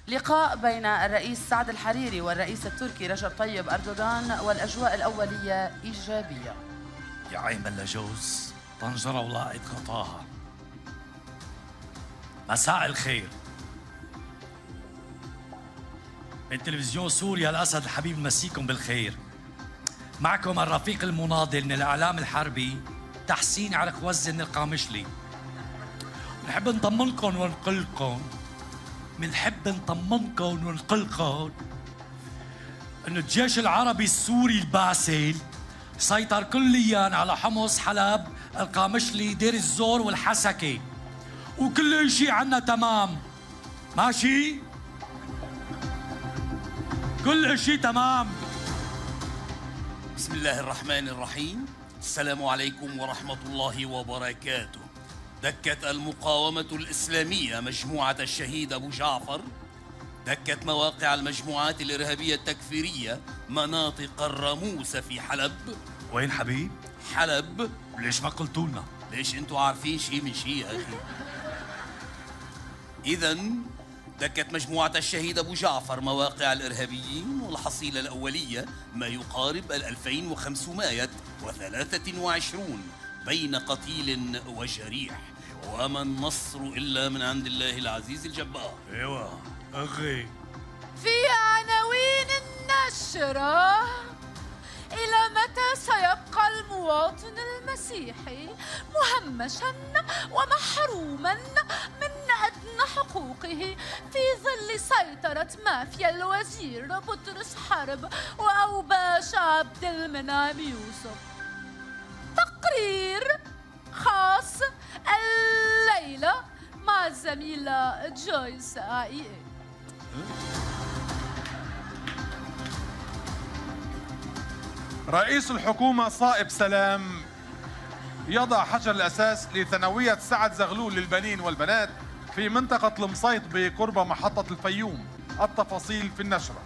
لقاء بين الرئيس سعد الحريري والرئيس التركي رجب طيب أردوغان، والأجواء الأولية إيجابية. يا عين اللجوز طنجرة ولاقت غطاها. مساء الخير من تلفزيون سوريا الأسد الحبيب، مسيكم بالخير. معكم الرفيق المناضل من الإعلام الحربي تحسين عرق وزن القامشلي. بنحب نطمنكم ونقلكم إنه الجيش العربي السوري الباسل سيطر كلياً على حمص، حلب، القامشلي، دير الزور والحسكة، وكل شيء عنا تمام. ماشي؟ كل شيء تمام. بسم الله الرحمن الرحيم. السلام عليكم ورحمة الله وبركاته. دكت المقاومة الإسلامية مجموعة الشهيد أبو جعفر، دكت مواقع المجموعات الإرهابية التكفيرية مناطق الراموس في حلب. وين حبيب؟ حلب. ليش ما قلتوا لنا؟ ليش انتوا عارفين شيء من شيء يا أخي؟ إذن دكت مجموعة الشهيد أبو جعفر مواقع الإرهابيين، والحصيلة الأولية ما يقارب 2523 بين قتيل وجريح، وما النصر إلا من عند الله العزيز الجبار. ايوه اخي. في عناوين النشرة: إلى متى سيبقى المواطن المسيحي مهمشاً ومحروماً من أدنى حقوقه في ظل سيطرة مافيا الوزير بطرس حرب وأوباش عبد المنعم يوسف؟ تقرير خاص الليلة مع الزميلة جويس عائية. رئيس الحكومة صائب سلام يضع حجر الأساس لثانوية سعد زغلول للبنين والبنات في منطقة المصيط بقرب محطة الفيوم. التفاصيل في النشرة.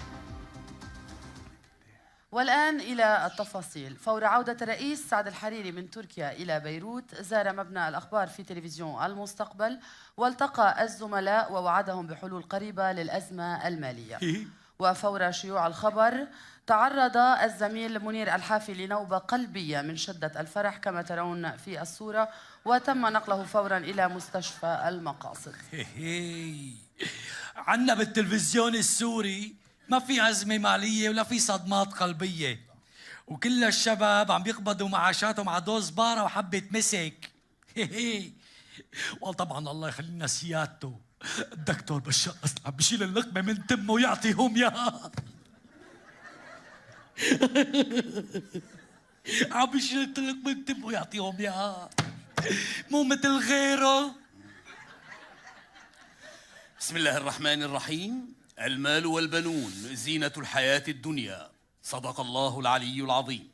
والآن إلى التفاصيل. فور عودة الرئيس سعد الحريري من تركيا إلى بيروت، زار مبنى الأخبار في تلفزيون المستقبل والتقى الزملاء ووعدهم بحلول قريبة للأزمة المالية. وفور شيوع الخبر تعرض الزميل منير الحافي لنوبة قلبية من شدة الفرح كما ترون في الصورة، وتم نقله فورا إلى مستشفى المقاصد. عنا بالتلفزيون السوري ما في أزمة مالية ولا في صدمات قلبية، وكل الشباب عم يقبضوا معاشاتهم على دوز بارة وحبة مسك. وطبعا الله يخلينا سيادته الدكتور بشار أصلا عم بشيل اللقمة من تمه ويعطيهم ياها. عم بشيل اللقمة من تمه ويعطيهم ياها، مو مثل غيره. بسم الله الرحمن الرحيم. المال والبنون زينة الحياة الدنيا، صدق الله العلي العظيم.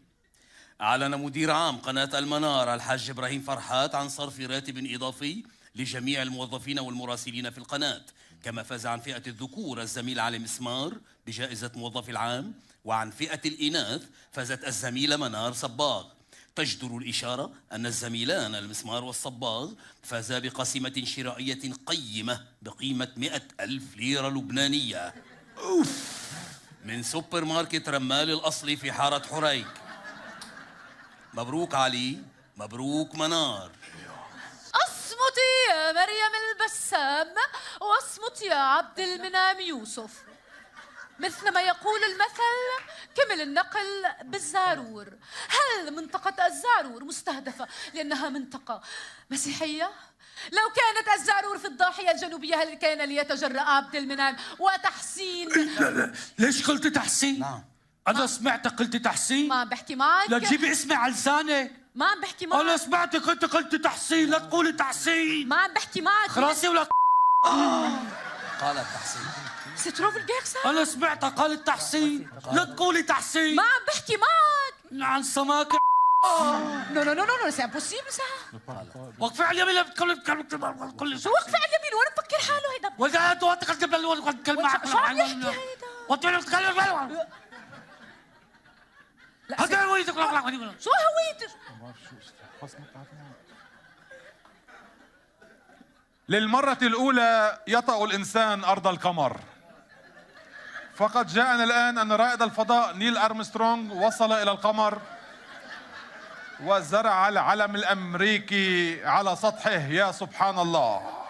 أعلن مدير عام قناة المنار الحاج إبراهيم فرحات عن صرف راتب إضافي لجميع الموظفين والمراسلين في القناة، كما فاز عن فئة الذكور الزميل علي مسمار بجائزة موظف العام، وعن فئة الإناث فازت الزميلة منار صباغ. تجدر الإشارة أن الزميلان المسمار والصباغ فازا بقسيمة شرائية قيمة بقيمة 100,000 ليرة لبنانية من سوبر ماركت رمال الأصلي في حارة حريك. مبروك علي، مبروك منار. اصمتي يا مريم البسام، واصمت يا عبد المنعم يوسف. مثل ما يقول المثل كمل النقل بالزارور. هل منطقة الزارور مستهدفة لأنها منطقة مسيحية؟ لو كانت الزارور في الضاحية الجنوبية هل كان ليتجرأ عبد المنعم وتحسين؟ لا ليش قلت تحسين؟ نعم أنا سمعتك قلت تحسين. ما عم بحكي معك. لا تجيبي اسمي على لسانك. ما عم بحكي معك. أنا سمعتك أنت قلت تحسين، لا تقولي تحسين. ما عم بحكي معك. خلاصي ولا قالت تحسين. ستروف الجيكسا. أنا سمعتها قالت تحسين، لا تقولي تحسين. ما عم بحكي معك. عن سماكة. نو نو نو نو سي امبوسيبل سا. وقفي على اليمين، لا بتقولي شو وقفي على اليمين وانا بفكر حاله هيدا. وقعت وقت قبل الكلمة معك. شو عم يحكي هيدا؟ وقت تتكلم هذا هويتك. شو هويتك؟ للمرة الأولى يطأ الإنسان أرض القمر. فقد جاءنا الآن أن رائد الفضاء نيل أرمسترونغ وصل إلى القمر وزرع العلم الأمريكي على سطحه. يا سبحان الله،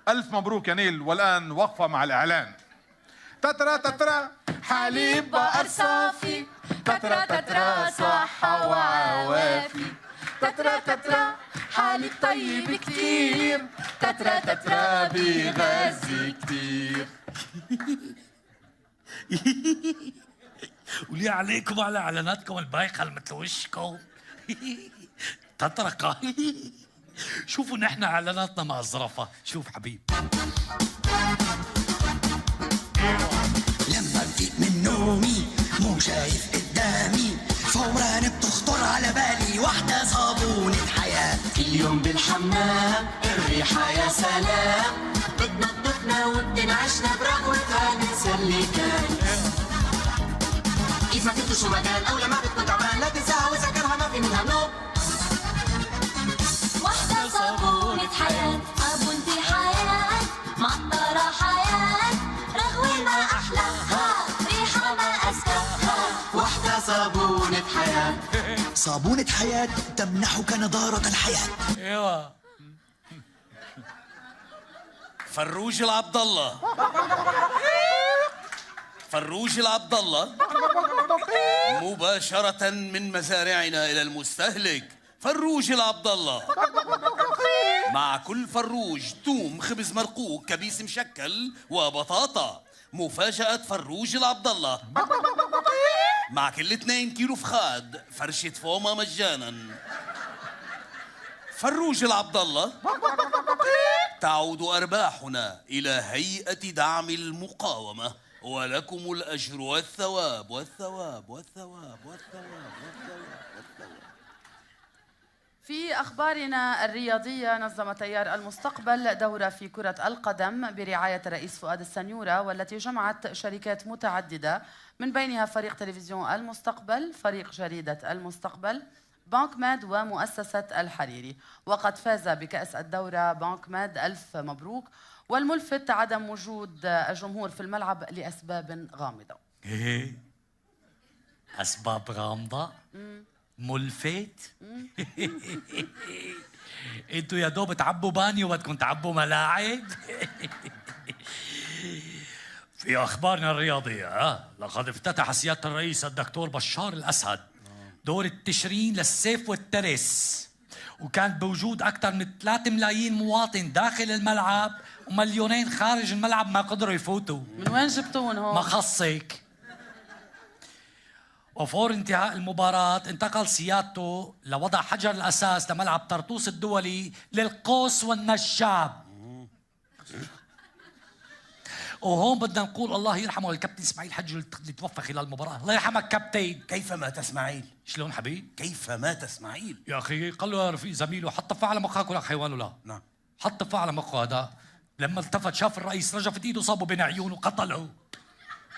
ألف مبروك يا نيل. والآن وقفة مع الإعلان. تترا تترا حليب بقر صافي، تترا تترا صحة وعوافي، تترا تترا حليب طيب كتير، تترا تترا بيغذي كتير. ولي عليكم على اعلاناتكم البايخه مثل وشكم. تتركه. شوفوا نحن اعلاناتنا مأزرفة. شوف حبيب، لما بفيق من نومي مو شايف قدامي، فورا بتخطر على بالي واحدة صابونة حياة. كل يوم بالحمام الريحة يا سلام، بتنظفنا وبتنعشنا برغوتها ننسى اللي كان. إذا كنت شو مكان أو لما بتكون تعبان لا تنساها وذكرها ما في منها نوم. واحدة صابونة حياة، صابونة حياة، معطرة حياة، رغوة ما أحلاها، ريحة ما أزكاها. واحدة صابونة حياة. صابونة حياة تمنحك نضارة الحياة. ايوه. فروج العبد الله، فروج العبد الله مباشرة من مزارعنا إلى المستهلك. فروج العبد الله مع كل فروج توم، خبز مرقوق، كبيس مشكل وبطاطا. مفاجأة فروج العبد الله مع كل 2 كيلو فخاد فرشة فومة مجانا. فروج العبد الله تعود أرباحنا إلى هيئة دعم المقاومة ولكم الأجر والثواب والثواب والثواب والثواب والثواب. في أخبارنا الرياضية، نظم تيار المستقبل دورة في كرة القدم برعاية الرئيس فؤاد السنيورة، والتي جمعت شركات متعددة من بينها فريق تلفزيون المستقبل، فريق جريدة المستقبل، بنك ماد ومؤسسة الحريري. وقد فاز بكأس الدورة بنك ماد، ألف مبروك. والملفت عدم وجود الجمهور في الملعب لأسباب غامضة. ايه أسباب غامضة؟ ملفت؟ انتوا يا دوب تعبوا بانيو بدكم تعبوا ملاعب؟ في أخبارنا الرياضية لقد افتتح سيادة الرئيس الدكتور بشار الأسد دور التشرين للسيف والترس، وكان بوجود أكثر من 3 ملايين مواطن داخل الملعب ومليونين خارج الملعب ما قدروا يفوتوا. من وين جبتون هون؟ ما خصك. وفور انتهاء المباراة انتقل سيادته لوضع حجر الأساس لملعب طرطوس الدولي للقوس والنشاب. وهون بدنا نقول الله يرحمه الكابتن اسماعيل حج اللي توفى خلال المباراة. الله يرحمك كابتن. كيف مات اسماعيل؟ شلون حبيب؟ كيف مات اسماعيل؟ يا أخي قال له يا رفيق زميله حط طفاه على مخك ولا حيوان ولا؟ نعم. حط طفاه على مخه هذا، لما التفت شاف الرئيس رجفت ايده صابه بين عيونه وقتله.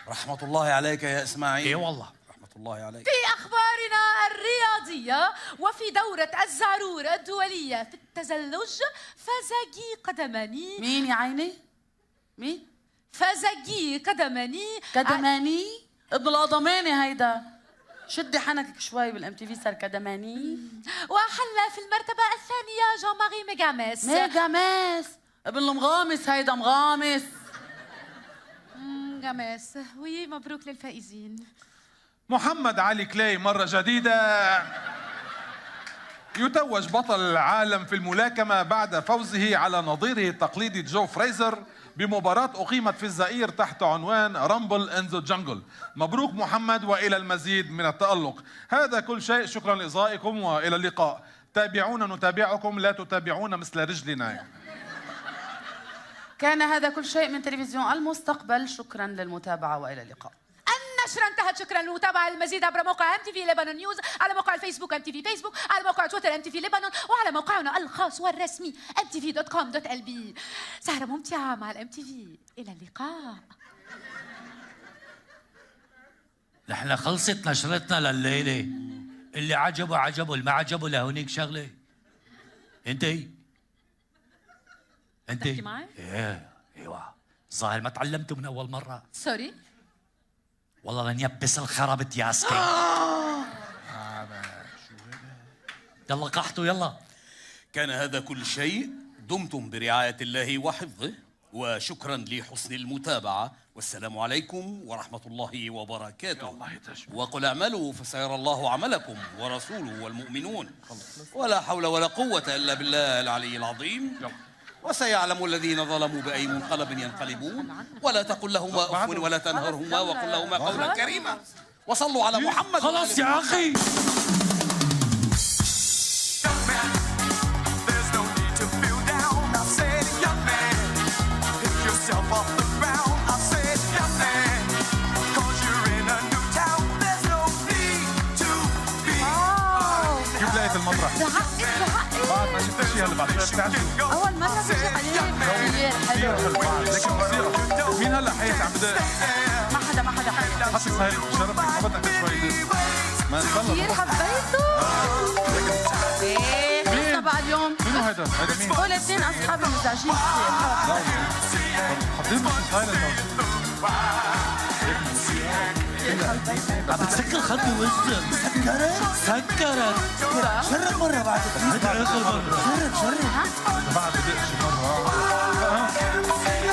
رحمة الله عليك يا اسماعيل. ايه والله. رحمة الله عليك. في أخبارنا الرياضية، وفي دورة الزعرور الدولية في التزلج فازجي قدماني. مين يا عيني؟ مين؟ فازجي قدماني. كدماني؟ ابن القضماني هيدا. شدي حنكك شوي بالام تي في صار كدماني. وحل في المرتبة الثانية جون ماري ميغاميس. ميغاميس ابن المغامس هيدا مغامس. ميغاميس. وي مبروك للفائزين. محمد علي كلاي مرة جديدة يتوج بطل العالم في الملاكمة بعد فوزه على نظيره التقليدي جو فريزر بمباراة أقيمت في الزئير تحت عنوان رامبل إن ذا جنجل. مبروك محمد وإلى المزيد من التألق. هذا كل شيء، شكرا لإصغائكم وإلى اللقاء. تابعونا نتابعكم، لا تتابعون مثل رجلنا. كان هذا كل شيء من تلفزيون المستقبل، شكرا للمتابعة وإلى اللقاء. النشرة انتهت، شكرا للمتابعة. المزيد عبر موقع MTV لبنان نيوز، على موقع الفيسبوك MTV فيسبوك، على موقع تويتر MTV لبنان، وعلى موقعنا الخاص والرسمي mtv.com.lb. سهرة ممتعة مع الMTV، إلى اللقاء. نحن خلصت نشرتنا لليلة. اللي عجبه عجبه، اللي ما عجبه لهونيك شغلة. انتي تحكي معي؟ ايوه الظاهر ما تعلمتوا من أول مرة. سوري. والله لنيبس الخربت يا سكي. يلا قحطوا يلا. كان هذا كل شيء، دمتم برعاية الله وحفظه، وشكرا لحسن المتابعة، والسلام عليكم ورحمة الله وبركاته. وقل اعملوا فسيرى الله عملكم ورسوله والمؤمنون، ولا حول ولا قوة إلا بالله العلي العظيم. وسيعلم الذين ظلموا بأي منقلب ينقلبون. ولا تقل لهما أف ولا تنهرهما وقل لهما قولا كريما. وصلوا على محمد. خلاص يا أخي. كيف لقيت المطرح؟ بعد ما شفت الشيء اللي بعد أول مرة بيجي عليه كثير حلو. لكن بصيرة مين هلا حياتي عم بدق؟ ما حدا حسي صاير شرفك ما بدك شوي ما نصلى كثير حبيته. ايه خلصنا بقى اليوم. منو هيدا؟ هيدا مين؟ هول اثنين أصحابي مزعجين كثير. حاطين بس سايلنت. عم بتسكر خدي وجهك. سكرت. شرب مرة بعد. هذا آخر مرة. شرب. بعد بدق شي مرة.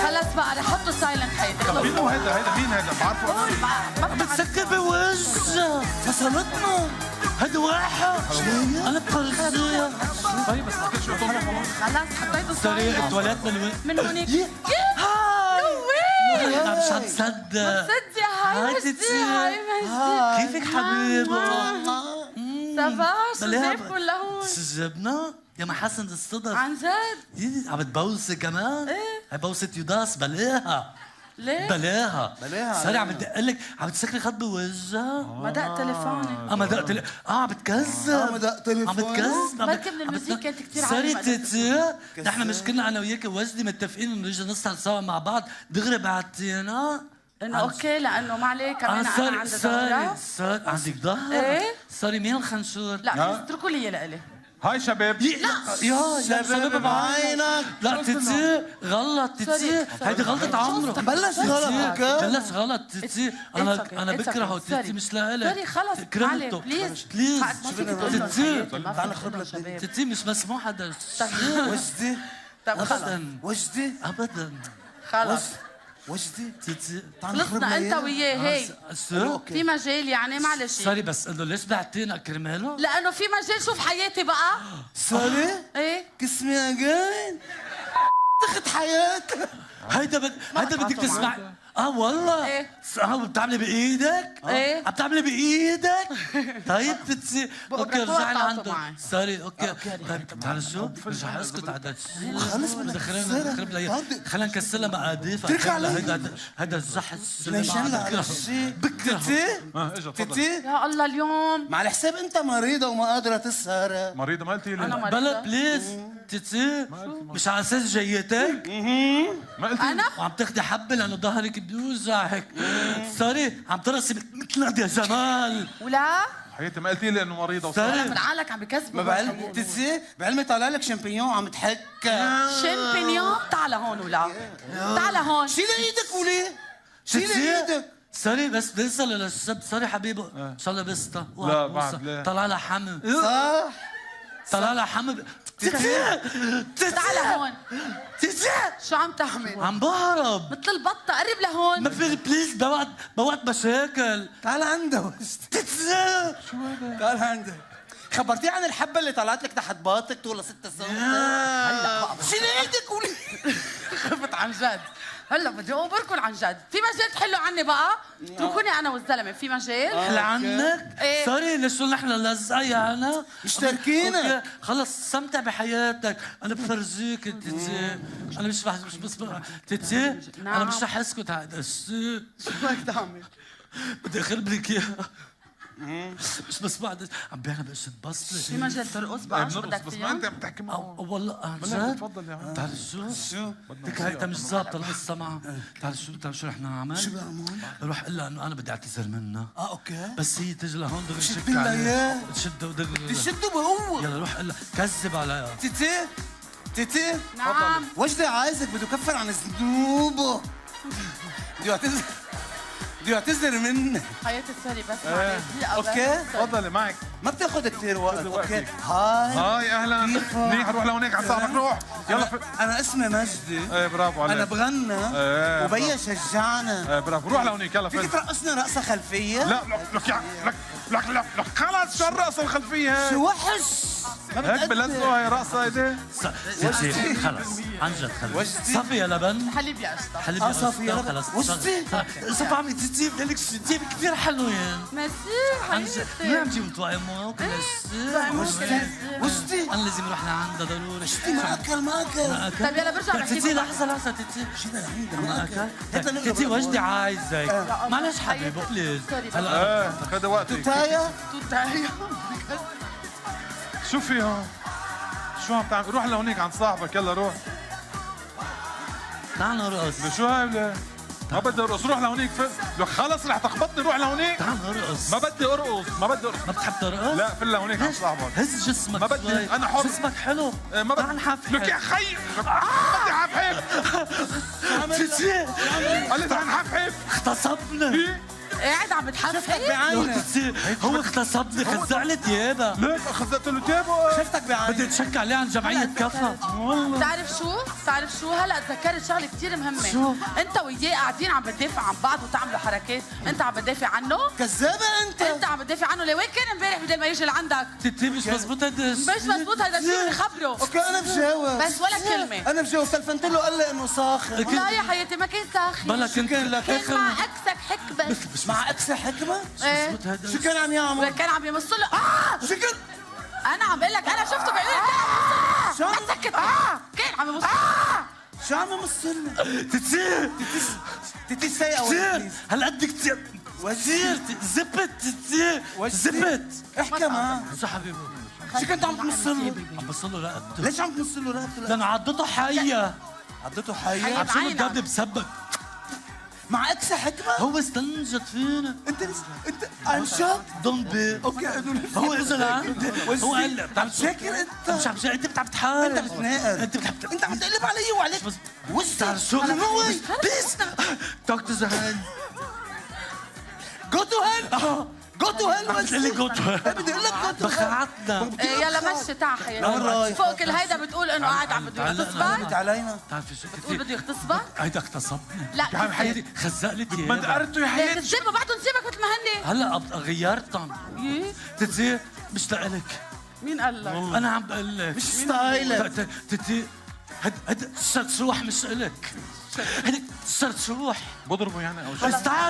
خلص بقى رح حطوا سايلنت حياتي. منو هيدا؟ مين هيدا؟ بعرفه. عم بتسكر بوجهك. فصلتنا. هذا واحد. أنا بقرصيها. طيب بس حطيت شوي طول خلاص حطيته سريع سايلنت. التواليت من وين؟ من هونيك. أنا مش عم تصدق. صدق يا هاي مجدي. هاي مجدي. كيفك حبيبة؟ سافا شو زيف كل هون؟ سجبنا يا محسن الصدف. عن جد؟ عم تبوسي كمان؟ ايه هي بوسة يوداس بلاها. ليه؟ بلاها بلاها. ساري عم تدقلك عم تسكري خط بوجهها. ما دق تليفوني. ما دق عم بتكذب. ما دق تليفوني. عم بتكذب. بركي من المزيك كانت كتير ساري عالية. تيتي نحن مش كنا انا وياك وجدي متفقين انه نيجي نسهر سوا مع بعض دغري بعتينا انه اوكي لانه ما عليه كمان انا عندي ظهر. ساري عندك ظهر؟ ايه ساري مين الخنشور؟ لا اتركوا لي لإلي. هاي شباب. يا شباب بعينك. لا تيتي غلط تيتي هيدي غلطة عمره. بلش غلط. بلش غلط تيتي انا بكرهه تيتي مش لإلك. سوري خلص كرهته بليز بليز تيتي تعال نخرب لك شباب. تيتي مش مسموح هذا وجدي طيب خلص ابدا وجدي ابدا خلص وجدي تيتي خلصنا انت وياه هي سو في مجال يعني معلش سوري بس انه ليش بعتينا كرماله؟ لانه في مجال شوف حياتي بقى. سوري ايه كسمي اجين اخت حياتك. هيدا بدك تسمع. والله ايه بتعملي بايدك؟ ايه عم تعملي بايدك؟ طيب تتسي اوكي رجعنا عنده سوري اوكي طيب بتعرف شو؟ رجع اسكت على خلص بدنا خلينا نخرب لها خلينا نكسر لها مقاديف هيدا الزحس بكره تيتي يا الله اليوم مع الحساب انت مريضه وما قادره تسهر. مريضة ما قلتي لي. بلا بليز تيتي مش على اساس جيتك؟ ما قلتي انا وعم تاخدي حبه لانه ظهرك بيوجع هيك سوري عم ترقصي مثل نادية جمال ولا حياتي ما قلتي لي انه مريضة سوري من عقلك عم بكذبوا. ما بعلم تيتي بعلمي طالع لك شامبيون عم تحك. شامبينيون تعال هون ولا تعال هون شيلي ايدك وليه؟ شيلي ايدك. سوري بس بنسى للشاب سوري حبيبي ان شاء الله بسطة لا بعد لا طلع لها حمل صح طلع لها حمل تعال هون تيتي شو عم تعمل؟ عم بهرب مثل البطة قرب لهون. ما في بليز بوقت مشاكل تعال عنده. تيتي تعال عنده. خبرتيه عن الحبة اللي طلعت لك تحت باطك طول 6 سنين؟ هلا شيلي ايدك وليه؟ خفت عن جد. هلا بدي اخبركم عن جد، في مجال تحلوا عني بقى؟ اتركوني انا والزلمه، في مجال؟ احلى عنك؟ ايه سوري ليش نحن لزقة يا انا؟ مشتركينك. خلص استمتع بحياتك، انا بفرجيك تيتي، انا مش بس تيتي انا مش رح اسكت على هذا الشيء. شو بدك تعمل؟ بدي اخربلك اياها. مش بس بعد عم بيعنا بقشة بصلة. في مجال ترقص بقى شو بدك بس فيها؟ ما انت عم تحكي معه. والله عن جد؟ تفضل يا عم. بتعرف شو؟ بدك هيك مش ظابطة القصة معها. بتعرف شو رح نعمل؟ شو بعمل؟ روح قل لها انه انا بدي اعتذر منها. اوكي. بس هي تجي لهون دغري شد تشك لها عليها. اياه. تشده ودغري تشده بقوة. يلا روح قل لها كذب عليها. تيتي نعم وجدي عايزك بده يكفر عن ذنوبه. بده يعتذر منك. حياتي سوري بس معلش دقيقة اوكي تفضلي معك. ما بتاخذ كثير وقت. اوكي هاي اهلا منيح. روح لهونيك على صاحبك روح يلا انا اسمي مجدي. ايه برافو عليك. انا بغنى وبيا شجعنا. ايه برافو روح لهونيك يلا فيك ترقصنا رقصة خلفية؟ لا لك خلص شو الرقصة الخلفية؟ شو وحش. هيك بلزقوا هاي رقصة هيدي. وجدي خلص عن جد خلص. صفي يا لبن. حليب يا قشطة. حليب يا صفي يا قشطة. لبن. خلص وجدي. صفي عم تجيب لك شتيب كثير حلوين. ميرسي عن جد حياتي. ما عم تجيب طعمه كل وجدي انا لازم اروح لعندها ضروري. ما اكل. طيب يلا برجع بحكي تيتي معك. لحظة تيتي شو لعندها ما ما اكل اكل. تيتي وجدي عايزك معلش حبيبي بليز سوري هلا ايه خذ وقتك. تايا توتايا. شو فيها؟ شو عم تعمل؟ روح لهونيك عند صاحبك يلا روح. تعال نرقص شو هاي ولا؟ ما بدي ارقص روح لهونيك لو خلص رح تخبطني روح لهونيك. تعال نرقص ما بدي ارقص ما بتحب ترقص؟ لا في لهونيك عند صاحبك. هز جسمك ما بدي شوي. انا حر. جسمك حلو ما بدي تعال نحفحف. لك يا خي بدي حفحف. تيتي قال لي تعال نحفحف. اغتصبنا قاعد عم بتحفحف. تيتي هو اغتصبني خزع لي ثيابها ليك خزقت له تيابه. شفتك بعيني. بدي اتشك عليه عن جمعية كفا والله. بتعرف شو هلا تذكرت شغله كثير مهمه. شو؟ انت وياه قاعدين عم بتدافع عن بعض وتعملوا حركات، انت عم بتدافع عنه؟ كذابة انت عم بتدافع عنه لوين كان امبارح بدل ما يجي لعندك؟ تيتي مش مزبوط هيدا الشيء. مش مزبوط هذا الشيء خبره. اوكي انا بجاوب بس ولا كلمه. انا بجاوب. تلفنت له قال لي انه ساخن. لا يا حياتي ما كان ساخن. بلا كنت كان مع اكسك حكبه. مع اكسة حكمة؟ ايه شو كان عم يعمل؟ كان عم يمص له. شو كان؟ انا عم بقول لك انا شفته بعيوني. شو عم سكت. كان عم يمص. شو عم يمص لنا؟ تيتي تيتي سايقه كثير هالقد كثير كثير زبت زبت احكي معاه شو حبيبي شو كنت عم تمص له؟ عم بصل له رقبته ليش عم تمص له رقبته؟ لأن عضته حية عضته حية عم شو القبل بسبب مع اكسى حكمة؟ هو استنجد فينا انت انشط؟ ضمبي اوكي هو اجى لعندي هو قال لي عم تشكر انت مش عم شاكر انت بتعرف تحارب انت بتناقر انت عم تقلب علي وعليك تعرف شو بس توك تو ذا هاند جو تو هيل جو تو هيل عم تقول لي جو تو هيل بدي اقول لك جو تو بخعتنا يلا مشي تعا خيي فوق كل هيدا بتقول انه قاعد عم بده يغتصبك علينا بتقول بده يغتصبك هيدا اغتصبني لا يا عم حياتي خزق لي ما دقرته يا حياتي تسيبه بعده نسيبك مثل ما هني هلا غيرتهم تتي مش لإلك مين قال لك؟ انا عم بقول لك مش ستايلك تتي هاد سرسوح مش إلك هيك سرسوح بضربه يعني او شيء استرجع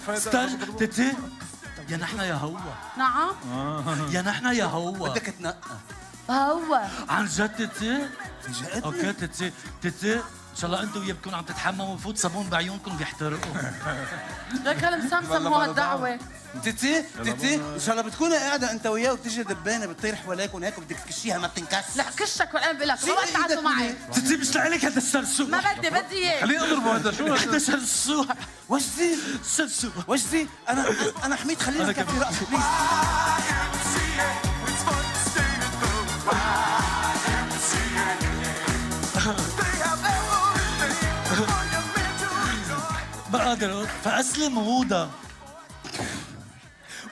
استرجع تتي يا نحن يا هو نعم يا نحن يا هو بدك تنقى هو عن جد تتي فاجأتني اوكي تتي ان شاء الله انتم وياه بتكونوا عم تتحمموا وفوت صابون بعيونكم بيحترقوا لك هالمسمسم هو الدعوه تيتي ان شاء الله بتكوني قاعده انت وياه وبتجي دبانه بتطير حواليك وهيك بدك تكشيها ما بتنكش لا كشك وانا بقول لك ما بتعدوا معي تتي مش لإلك هذا السرسوح ما بدي اياه خليني اضربه هذا شو هذا سرسوح وجدي سرسوح وجدي انا حميد خليني كفي راسي بليز بقدر فأسلم هودا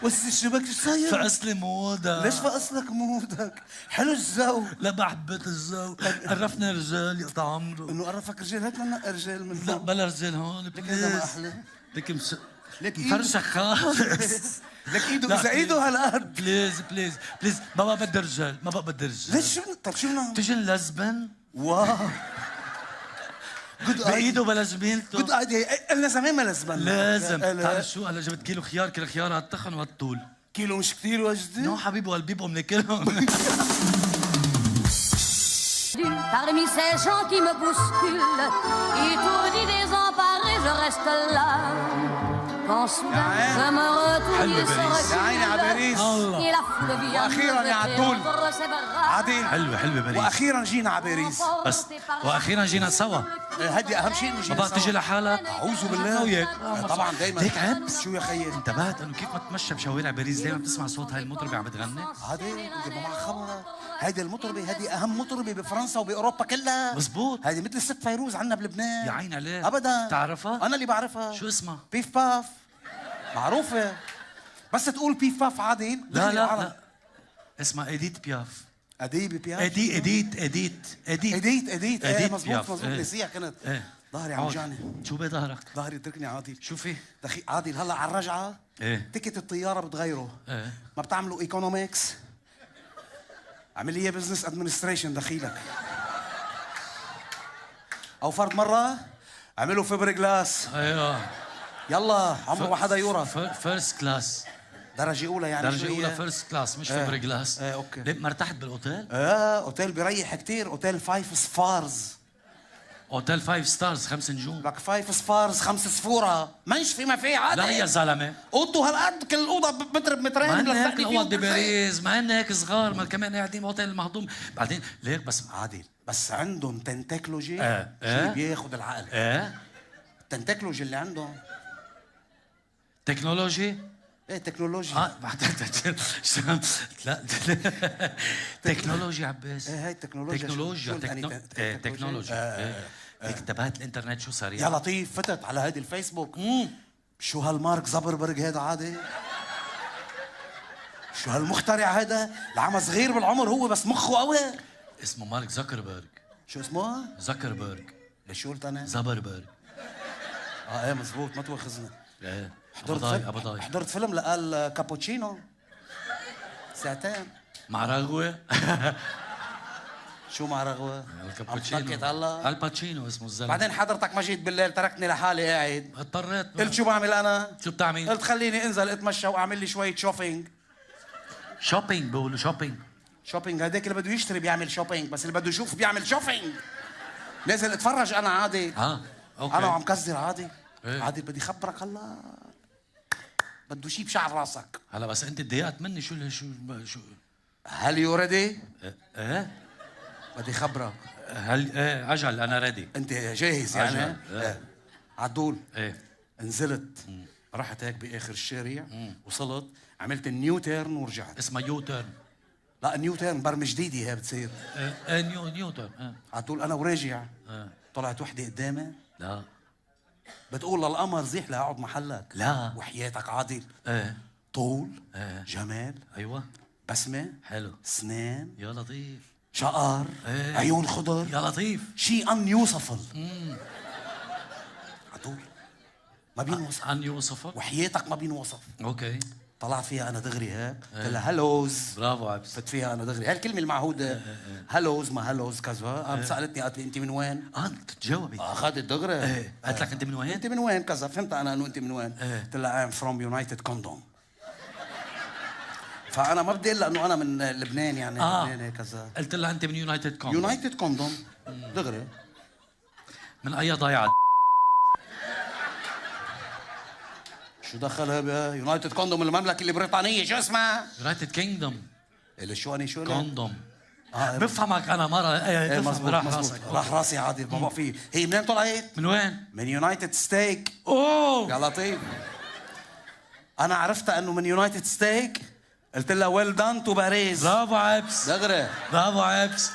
وجدي الشبك شو صاير؟ فأسلم هودا ليش فاصلك مودك؟ حلو الجو لا بحبت الجو قرفنا رجال يقطع عمره انه قرفك رجال هات لنا رجال من لا فوق بلا رجال هون لك هذا ما احلى لك لك ايده مفرشة خالص لك ايده اذا ايده هالارض بليز بليز بليز ما بقى بدي رجال ما بقى بدي رجال ليش شو طب شو بدنا تجي اللزبن واو بايده بلا زميلته جود ايديا قلنا زمان ما لازم لازم تعرف شو هلا جبت كيلو خيار كل خيار على التخن والطول كيلو مش كثير وجدي نو حبيبي والبيبقوا بناكلهم Parmi ces gens qui me bousculent, étourdi, désemparé, je reste là. Quand soudain je me retourne, il se يا عيني على باريس recule et la foule vient واخيرا يا عدول entre ses bras. عادل حلوة باريس واخيرا جينا على باريس بس واخيرا جينا سوا هدي اهم شيء انه ما جينا بقى تجي سوا لحالك اعوذ بالله وياك طبعا دايما ليك عيب شو يا خيي انتبهت انه كيف ما تمشى بشوارع باريس دائما بتسمع صوت هاي المطربة عم بتغني عادل انت ما معك خبر هيدي المطربه هذه اهم مطربه بفرنسا وباوروبا كلها مزبوط هذه مثل الست فيروز عندنا بلبنان يا عين عليك ابدا تعرفها؟ انا اللي بعرفها شو اسمها؟ بيف باف معروفه بس تقول بيف باف عادل لا اسمها إديت بياف اديبي بياف اديت ايه مزبوط نسيها كنت ايه ظهري عم وجعني شو بظهرك؟ ظهري اتركني عادل شو في؟ عادل هلا على الرجعه ايه تيكت الطياره بتغيره ايه ما بتعملوا ايكونومكس عمل لي بزنس ادمنستريشن دخيلك او فرد مره عملوا فيبر جلاس ايوه يلا عمره ما حدا يورى فيرست كلاس درجه اولى يعني درجة أولى فيرست كلاس مش فيبر جلاس اوكي ليه ما ارتحت بالأوتيل؟ اوتيل بيريح كتير اوتيل 5 ستارز أوتيل 5 ستارز 5 نجوم لك 5 ستارز 5 صفورة منش فيما في عادي لا يا زلمة اوضته هالقد كل الأوضة متر بمترين ما هن هيك ملزقني الأوض فيه بباريس ما هن هيك صغار ما كمان قاعدين بأوتيل مهضوم بعدين ليك بس عادل بس عندهم تنتكلوجي شيء بياخد العقل التنتكلوجي اللي عندهم تكنولوجي ايه تكنولوجيا لا تكنولوجيا عباس ايه هاي التكنولوجيا تكنولوجيا هيك انتبهت الانترنت شو صار يا لطيف فتت على هيدي الفيسبوك شو هالمارك زبربرج هذا عادي شو هالمخترع هذا العمى صغير بالعمر هو بس مخه قوي اسمه مارك زكربرج شو اسمه؟ زكربرج ليش قلت انا؟ زبربرج ايه مزبوط ما تواخذنا ايه حضرت حضرت فيلم لقال كابوتشينو ساعتين مع رغوة شو مع رغوة؟ الكابوتشينو هلا الباتشينو اسمه الزلمه بعدين حضرتك ما جيت بالليل تركتني لحالي قاعد اضطريت قلت شو بعمل انا؟ شو بتعمل؟ قلت خليني انزل اتمشى واعمل لي شوية شوبينج شوبينج بقولوا شوبينج شوبينج هداك اللي بده يشتري بيعمل شوبينج بس اللي بده يشوف بيعمل شوبينج نازل اتفرج انا عادل. اوكي. انا وعم كزر عادل. إيه؟ عادل بدي خبرك هلا بده شيء بشعر راسك. هلا بس انت تضايقت مني. شو هل يو ريدي؟ ايه بدي خبرك. هل ايه اجل انا ريدي. انت جاهز يعني؟ أجل. ايه. عدول. ايه نزلت رحت هيك باخر الشارع وصلت عملت النيو تيرن ورجعت. اسمها يو تيرن. لا نيو تيرن برمة جديدة هي بتصير. ايه نيو تيرن. عدول انا وراجع طلعت وحدة قدامي. لا بتقول للقمر زيح لاقعد محلك. لا وحياتك عادل. ايه طول. ايه جمال. ايوه بسمة. حلو. سنان. يا لطيف. شقر. ايه. عيون خضر. يا لطيف. شيء ان يوصفل. عدول ما بينوصف. ان يوصفك. وحياتك ما بينوصف. اوكي. طلعت فيها انا دغري هيك قلت لها هلوز. برافو عبس. فت فيها انا دغري هاي الكلمه المعهوده. هلوز ما هلوز كذا. قامت سالتني قالت لي انت من وين؟ انت تجاوبي. اخذت دغري. ايه قالت لك انت من وين؟ انت من وين كذا. فهمت انا انه انت من وين. قلت لها I'm from United Kingdom. فانا ما بدي الا انه انا من لبنان يعني. لبناني كذا. قلت لها انت من يونايتد كوندوم. يونايتد كوندوم دغري. من اي ضيعه؟ شو دخلها بيونايتد كوندوم المملكه البريطانيه شو اسمها؟ يونايتد كينجدوم. اللي شو اني شو كوندوم. بفهمك انا مره. ايه مزبوط راح مزبوط. راسك. راح راسي عادل ما بقى فيه. هي منين طلعت؟ من وين؟ من يونايتد ستيك. اوه يا لطيف. انا عرفتها انه من يونايتد ستيك قلت لها ويل دان تو باريس. برافو عبس. دغري. برافو عبس.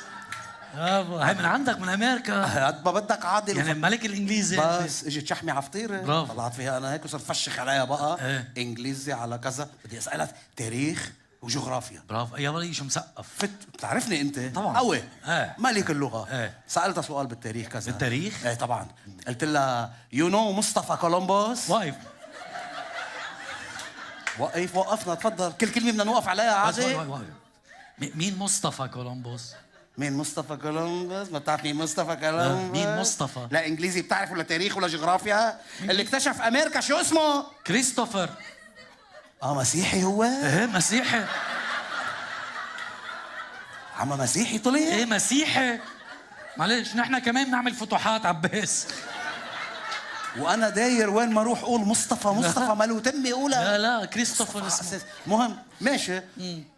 برافو. هي من عندك من امريكا. قد ما بدك عادل. يعني الملك الانجليزي. بس اجت شحمه على فطيره. برافو. طلعت فيها انا هيك وصرت فشخ عليها بقى. ايه. انجليزي على كذا. بدي اسالها تاريخ وجغرافيا. برافو. يا ولي شو مسقف. بتعرفني انت طبعا. قوي. ايه. ملك اللغه. ايه. سالتها سؤال بالتاريخ كذا. بالتاريخ؟ ايه طبعا. قلت لها يو نو مصطفى كولومبوس. واقف. وقف. وقفنا تفضل. كل كلمه بدنا نوقف عليها عادي. مين مصطفى كولومبوس؟ مين مصطفى كولومبوس؟ ما بتعرف مين مصطفى كولومبوس؟ مين مصطفى؟ لا انجليزي بتعرف ولا تاريخ ولا جغرافيا؟ اللي اكتشف امريكا شو اسمه؟ كريستوفر. مسيحي هو؟ ايه مسيحي. عم مسيحي طلع؟ ايه مسيحي. معلش نحن كمان بنعمل فتوحات عباس. وانا داير وين ما اروح اقول مصطفى مصطفى مالو تمي قولها. لا كريستوفر اسمه. مهم ماشي.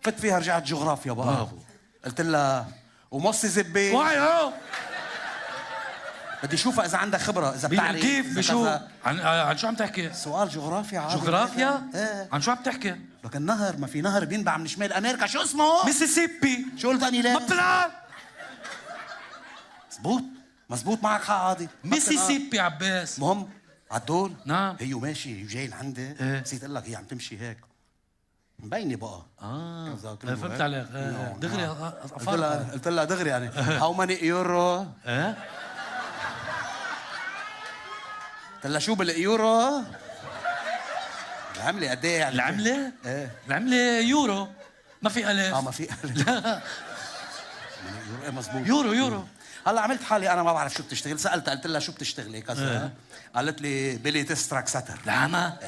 فت فيها رجعت جغرافيا بقى. برافو. قلت لها ومصي زبي. واي بدي اشوفها اذا عندها خبره اذا بتعرف كيف بشو عن شو عم تحكي؟ سؤال جغرافيا عادي. جغرافيا؟ ايه. عن شو عم تحكي؟ لك النهر ما في نهر بينبع من شمال امريكا شو اسمه؟ ميسيسيبي. شو قلت اني ليه؟ ما بتلعب. مزبوط مزبوط معك حق عادي. ميسيسيبي عباس. مهم عدول. نعم. هي ماشي جاي لعندي. نسيت اقول لك هي عم تمشي هيك مبينه بقى. فهمت عليك. دغري قلت لها دغري يعني هاو ماني يورو؟ ايه قلت لها شو بالايورو؟ العملة قد ايه يعني؟ العملة؟ ايه العملة يورو. ما في ألف. ما في ألف. لا يورو. ايه مزبوط. يورو. هلا عملت حالي انا ما بعرف شو بتشتغل. سالتها قلت لها شو بتشتغلي كذا. قالت لي بيلي تسترك ستر. لعمة؟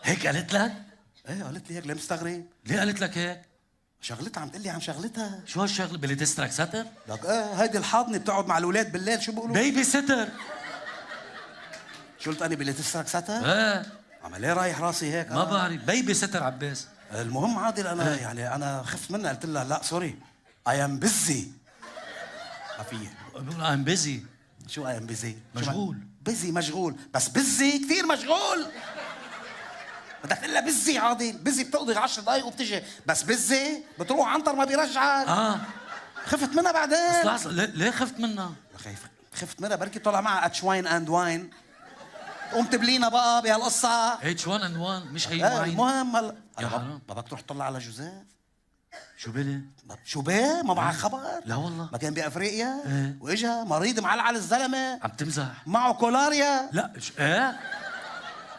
هيك قالت لك؟ ايه قالت لي هيك. ليه مستغرب؟ ليه قالت لك هيك؟ شغلتها عم تقول لي عن شغلتها. شو هالشغله بلي تسترك ستر؟ لك هيدي الحاضنه بتقعد مع الاولاد بالليل. شو بيقولوا؟ بيبي ستر. شو قلت انا بلي تسترك ستر؟ ايه عم ليه رايح راسي هيك؟ ما بعرف. بيبي ستر عباس. المهم عادل انا يعني انا خفت منها. قلت لها لا سوري اي ام بيزي. ما في بقول ام بيزي. شو اي ام بيزي؟ مشغول. بيزي مشغول. بس بيزي كثير مشغول. بدك تقول لها بيزي عادل. بيزي بتقضي 10 دقايق وبتجي. بس بيزي بتروح عنتر ما بيرجعك. خفت منها بعدين. بس لحظه ليه خفت منها؟ خفت منها بركي طلع معها اتشواين اند واين. قمت بلينا بقى بهالقصه. اتش 1 اند 1 مش هي واين. المهم هلا يا حرام. بدك تروح تطلع على جوزيف. شو بلي؟ شو بيه؟ ما معك خبر؟ لا والله. ما كان بافريقيا؟ واجا مريض معلعل الزلمه. عم تمزح. معه كولاريا. لا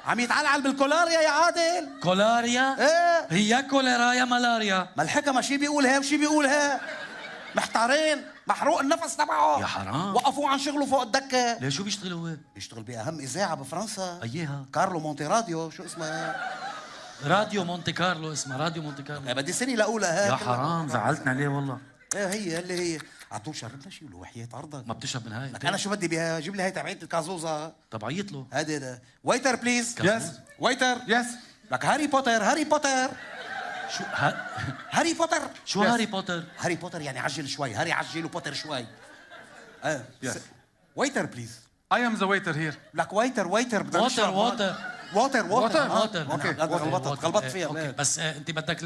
عم يتعلعل بالكولاريا يا عادل. كولاريا؟ ايه هي كوليرا يا ملاريا. ما الحكمه شي بيقولها وشي بيقولها. محتارين. محروق النفس تبعه. يا حرام. وقفوه عن شغله فوق الدكه. ليه شو بيشتغل هو؟ بيشتغل باهم اذاعه بفرنسا. ايها؟ كارلو مونتي راديو. شو اسمها؟ راديو مونتي كارلو. اسمها راديو مونتي كارلو. بدي سنه لاقولها. يا حرام زعلتنا ليه والله. ايه هي اللي هي. عطوه شرب لنا شيء له وحياة عرضك. ما بتشرب من هاي؟ لك انا شو بدي بها؟ جيب لي هاي تبعت الكازوزه. طب عيط له. هذا ويتر بليز. يس ويتر. يس. لك هاري بوتر هاري بوتر. شو هاري بوتر. شو هاري بوتر؟ هاري بوتر يعني عجل شوي، هاري عجل وبوتر شوي. يس. ويتر بليز. I am the waiter here. لك ويتر بدنا ووتر نشرب. ووتر ووتر ووتر. اوكي غلطت فيها. اوكي بس انت بدك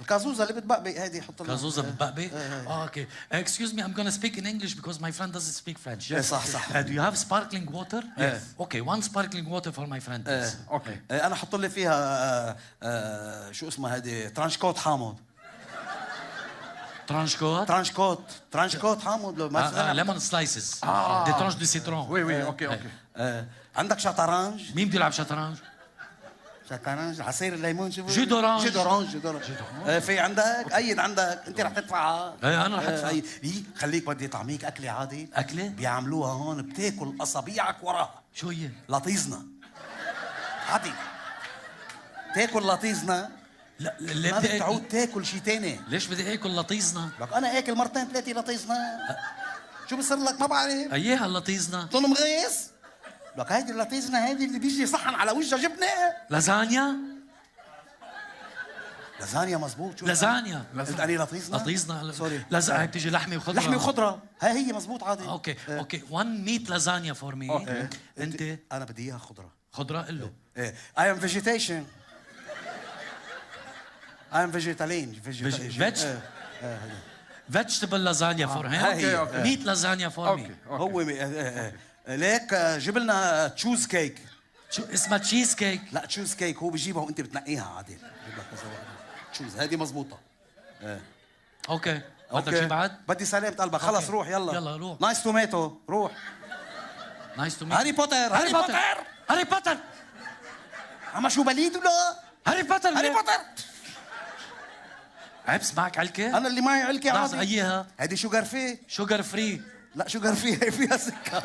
الكازوزه اللي بتبقبق هذه حط لها. كازوزه بتبقبق. اوكي. Excuse me, I'm gonna speak in English because my friend doesn't speak French. صح. Do you have sparkling water? Yes. Okay, one sparkling water for my friend. اوكي. انا حط لي فيها شو اسمها هذه ترانشكوت حامض. ترانشكوت حامض. ليمون سلايسز. دي ترانش دي سيترون. وي اوكي. عندك شطرنج؟ مين بده يلعب شطرنج؟ شطرنج عصير الليمون. شوفوا جو دورانج. في عندك ايد عندك انت رح تدفعها. ايه انا رح ادفع. خليك بدي طعميك اكله عادي. اكله؟ بيعملوها هون بتاكل اصابيعك وراها. شو هي؟ لطيزنا عادي. تاكل لطيزنا. لا اللي ما بدي بتعود تاكل شيء ثاني. ليش بدي اكل لطيزنا؟ لك انا اكل مرتين ثلاثه لطيزنا. شو بصير لك؟ ما بعرف. اياها اللطيزنا؟ ضل مغيس. لك هيدي اللطيزنا هيدي اللي بيجي صحن على وجهها جبنه. لازانيا مزبوط. شو لازانيا قلت اني لطيزنا سوري. هاي بتيجي لحمه وخضره. هي مزبوط عادي. اوكي 1 ميت لازانيا فور مي. انت انا بدي اياها خضره. قل له. اي ام فيجيتيشن. I am vegetarian. Vegetable lasagna for him. Okay. Meat lasagna for me. هو ليك جيب لنا تشوز كيك. شو اسمها تشيز كيك؟ لا تشوز كيك هو بيجيبها وانت بتنقيها عادي. بجيب لك كذا تشوز هذه مزبوطه. اوكي. بدك شي بعد؟ بدي سلامة قلبك. خلص روح يلا روح. نايس توماتو روح. نايس توماتو. هاري بوتر. عم شو بليد ولا؟ هاري بوتر. عبس معك علكة؟ أنا اللي معي علكة عادي. أيها؟ هذه شوغر فري. لا شوغر فري فيها سكر.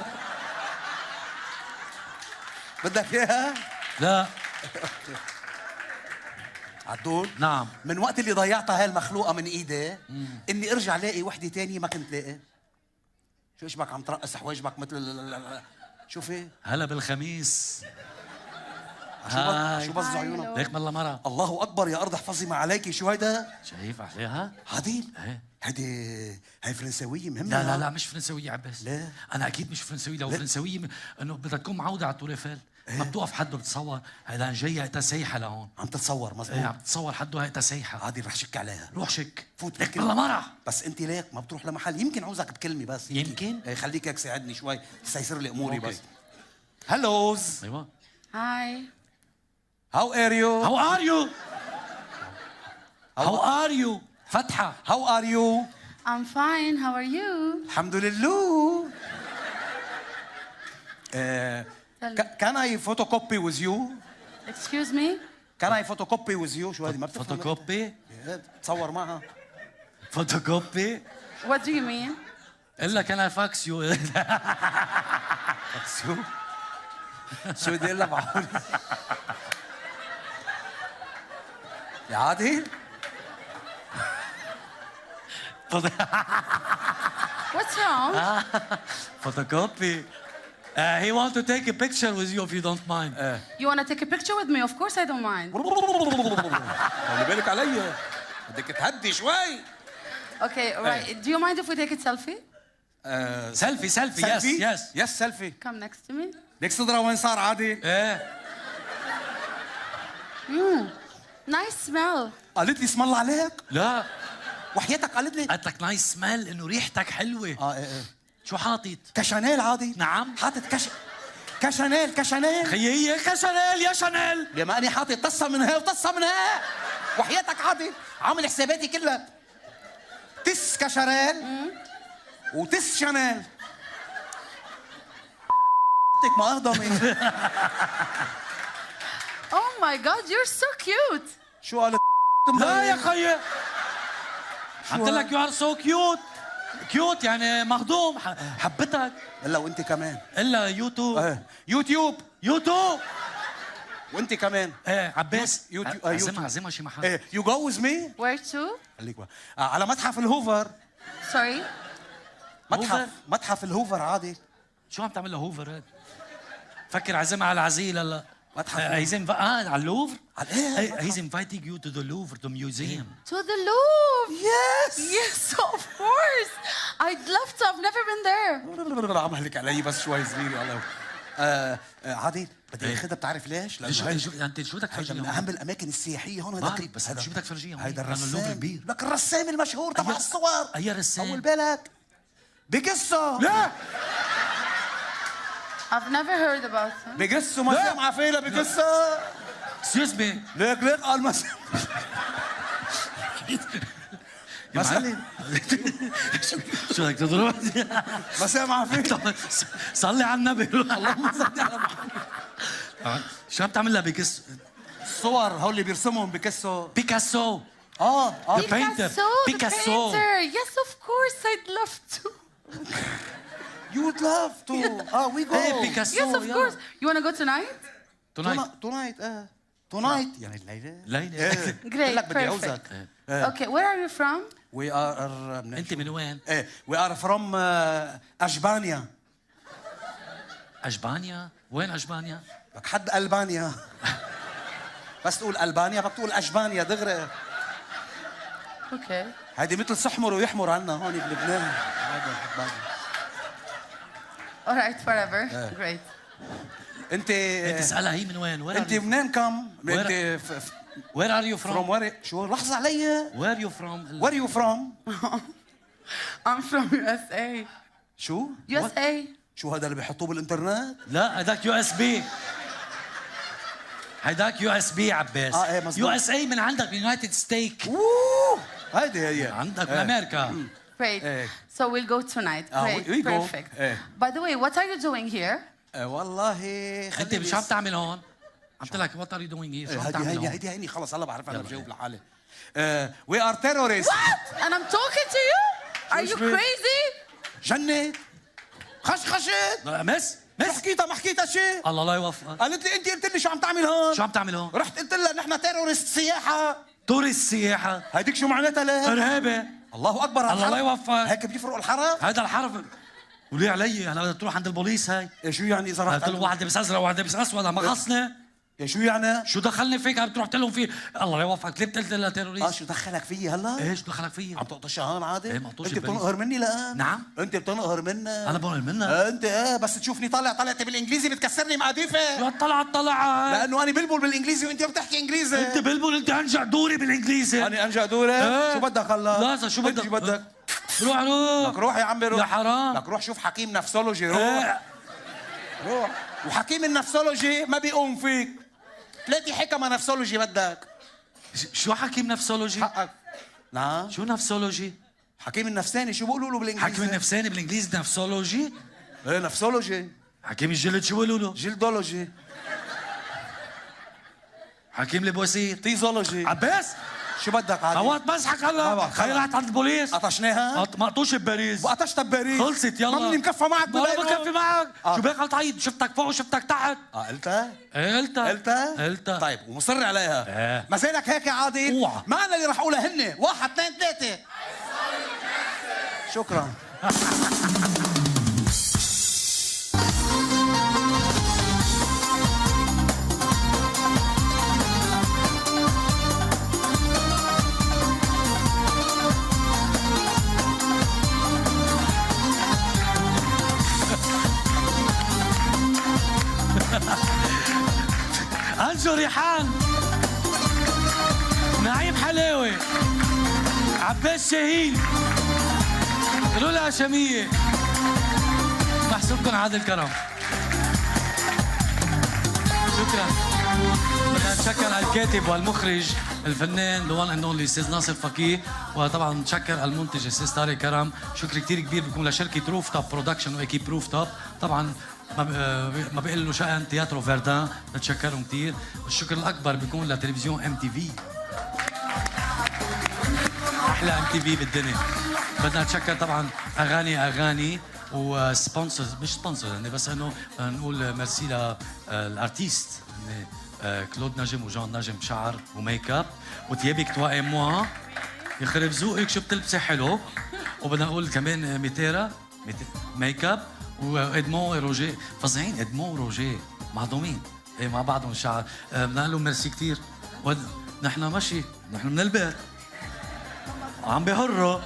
بدك إياها؟ لا. عدول؟ نعم. من وقت اللي ضيعتها هاي المخلوقة من إيدي إني أرجع لاقي وحدة تانية ما كنت لاقي. شو إشبك عم ترقص حواجبك مثل شوفي؟ هلا بالخميس. شو بص عيونك؟ ليك والله مرة. الله اكبر يا ارض احفظي ما عليكي. شو هيدا؟ شايف عليها؟ عادل؟ هي فرنساوية مهمة. لا مش فرنساوية عباس. ليه؟ أنا أكيد مش فرنساوية. لو فرنساوية إنه بدها تكون معودة على التوريفيل. ما بتوقف حده بتصور. هلا جاية هيدا سايحة لهون. عم تتصور مزبوط. عم تتصور حده هيدا سايحة. عادل رح شك عليها. روح شك. فوت ليك والله مرة. بس أنت ليك ما بتروح لمحل. يمكن عاوزك بكلمة بس. يمكن؟ خليك هيك ساعدني شوي تسيسر لي أموري بس. هلوز. أيوة. هاي. How are you? فتحة. How are you? I'm fine. How are you? الحمد لله. Can I photocopy with you? Excuse me? Can I photocopy with you? شو هذه ما بتفهم. فوتوكوبي؟ تصور معها. فوتوكوبي؟ What do you mean? إلا كان I fax you. Fax you? شو بدي اقول لك معقول؟ يا عادل؟ What's wrong? Photocopy. He want to take a picture with you if you don't mind. You want to take a picture with me? Of course I don't mind. خلي بالك عليا. بدك تهدي شوي. Okay, right. Do you mind if we take a selfie? Selfie. Yes, selfie. Come next to me. ليك صدرها وين صار عادي؟ Nice smell. قالت لي اسم الله عليك؟ لا. وحياتك قالت لي؟ قالت لك نايس سميل انه ريحتك حلوه. ايه. شو حاطط؟ كشانيل عادي. نعم. حاطط كشانيل خيي هي كشانيل يا شانيل. لما اني حاطط طصه من هي وطصه من هي. وحياتك عادي عامل حساباتي كلها. تس كشانيل وتس شانيل. ما اهضمي. Oh my God, you're so cute. شو قالت؟ لا يا خيي. قلت لك you are so cute. كيوت يعني مهضوم. حبتك. الا وانت كمان. الا يوتيوب. يوتيوب. وانت كمان. عباس. يوتيوب. عزمها شي محل. You go with me. Where to? خليك بقى. على متحف الهوفر. Sorry. متحف الهوفر عادي. شو عم تعمل له هوفر هاد؟ فكر عزمها على العزيل هلا. متحف هيز على اللوفر؟ على ايه؟ He's inviting you to the Louvre, the museum. To the Louvre. Yes. Yes, of course. I'd love to. I've never been there. عم هلك علي بس شوي صغيرة الله. عادل بدي اخذها بتعرف ليش؟ لانه انت شو بدك هيدا من تفرجيهم؟ اهم الاماكن السياحيه هون. هذا قريب بس هذا شو بدك تفرجيهم؟ هيدا لأنه اللوفر الرسام كبير. لك الرسام المشهور تبع الصور. اي رسام؟ اول بالك بيكاسو. لا I've never heard about him. بيكاسو ما سامعه فيها بيكاسو. اكسكيوز مي. ليك قال ما مثلا شو بدك تضرب؟ ما سامعه فيها. صلي على النبي. اللهم صل على محمد. شو عم تعمل لها بيكاسو؟ الصور هول اللي بيرسمهم بيكاسو. بيكاسو. The painter. The Picasso. painter. Yes, of course. I'd love to. You would love to. We go. ايه بيكاسو. Yes, of course. You wanna go tonight? تونايت. Tonight يعني الليلة. ليلى. Great, لك بدي عاوزك. Okay, where are you from? We are انت من وين؟ We are from أشبانيا. أشبانيا؟ وين أشبانيا؟ لك حد ألبانيا. بس تقول ألبانيا بدك تقول أشبانيا دغري. Okay. هيدي مثل سحمر ويحمر عنا هون بلبنان. All right, forever. Great. انت تسألها هي من وين؟ انت منين كم؟ انت Where are you from? from where؟ شو لحظة علي. Where you from? Where you from؟ I'm from USA. شو؟ USA. شو هذا اللي بيحطوه بالإنترنت؟ لا هداك USB. هيداك USB عباس. ايه مزبوط. USA من عندك باليونايتد ستيت. هيدي هي عندك من أمريكا. Great. So we'll go tonight. Great. we go. Perfect. By the way, what are you doing here? والله أنت شو عم تعمل هون؟ قلت لك what are you doing here؟ شو عم تعمل هون؟ هيدي خلص هلا بعرف أنا بجاوب لحالي. We are terrorists. What? And I'm talking to you? Are you crazy? جنت خشخشت. مس ما حكيتها شيء. الله لا يوفقك. قالت لي انت قلت لي شو عم تعمل هون؟ شو عم تعمل هون؟ رحت قلت لها نحن تيرورست سياحه. تورست سياحة. هيديك شو معناتها ليه؟ إرهابي. الله اكبر. الله لا يوفقك. هيك بيفرقوا الحرف؟ هذا الحرف وليه علي؟ هلا بدك تروح عند البوليس هاي. شو يعني اذا رحت؟ قلت له واحدة بس ازرق وواحدة بس اسود ما خصني. شو يعني؟ شو دخلني فيك؟ عم تروح تقول لهم في الله لا يوفقك ليه قلت لها تيروريست؟ شو دخلك فيي هلا؟ ايش دخلك فيي؟ عم تقطشها هون عادي؟ ايه مقطوش انت بتنقهر مني الان؟ نعم. انت بتنقهر مني. انا بنقهر منها؟ انت بس تشوفني طلعت بالانجليزي بتكسرني مقاديفه. شو طلع لانه انا بلبل بالانجليزي وانت بتحكي انجليزي. انت بلبل انت انجع دوري بالانجليزي. انا انجع دوري؟ شو بدك هلا؟ لا شو بدك؟ شو بدك؟ روح لك روح يا عمي روح. يا حرام. لك روح شوف حكيم نفسولوجي روح. روح. وحكيم النفسولوجي ما بيقوم فيك. 3 حكمة نفسولوجي بدك. شو حكيم نفسولوجي؟ حقك. نعم. شو نفسولوجي؟ حكيم النفساني شو بيقولوا له بالانجليزي؟ حكيم النفساني بالانجليزي نفسولوجي؟ ايه نفسولوجي. حكيم الجلد شو بيقولوا له؟ جلدولوجي. حكيم البواسير تيزولوجي. عباس شو بدك عادي؟ هوات مسحك هلا خلي رحت عند البوليس قطشناها؟ مقطوش بباريس وقطشتها بباريس. خلصت يلا ما مني مكفى معك ما بكفي معك شو بك عم تعيد شفتك فوق وشفتك تحت قلتها؟ ايه قلتها طيب ومصر عليها ما زالك هيك يا عادل؟ اوعى ما انا اللي رح اقولها هن 1 2 3 شكرا. انجو ريحان نعيم حلاوي عباس شاهين رولا شامية محسوبكم عادل كرم. شكرا. بدنا نشكر الكاتب والمخرج الفنان ذا وان اند اونلي استاذ ناصر فقيه، وطبعا نشكر المنتج استاذ طارق كرم. شكر كثير كبير بيكون لشركه روف توب برودكشن واكيب روف توب. طبعا ما بقول له شأن تياترو فردان نتشكرهم كثير. والشكر الاكبر بيكون لتلفزيون ام تي في احلى ام تي في بالدنيا. بدنا نتشكر طبعا اغاني وسبونسرز مش سبونسرز يعني بس انه نقول ميرسي للارتيست كلود نجم وجان نجم شعر وميك اب وثيابك توا موا يخرب ذوقك شو بتلبسي حلو. وبدنا نقول كمان ميتيرا ميك اب وادمون وروجيه فظيعين. ادمون وروجيه معدومين ايه مع بعضهم الشعر. بدنا نقول لهم ميرسي كثير. نحن ماشي، نحن من البيت عم بيهروا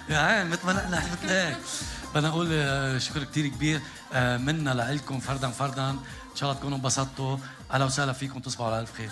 يا عين مثل ما نحن مثل هيك. بدنا نقول شكر كثير كبير منا لكم فردا فردا. ان شاء الله تكونوا انبسطتوا. اهلا وسهلا فيكم، تصبحوا على الف خير.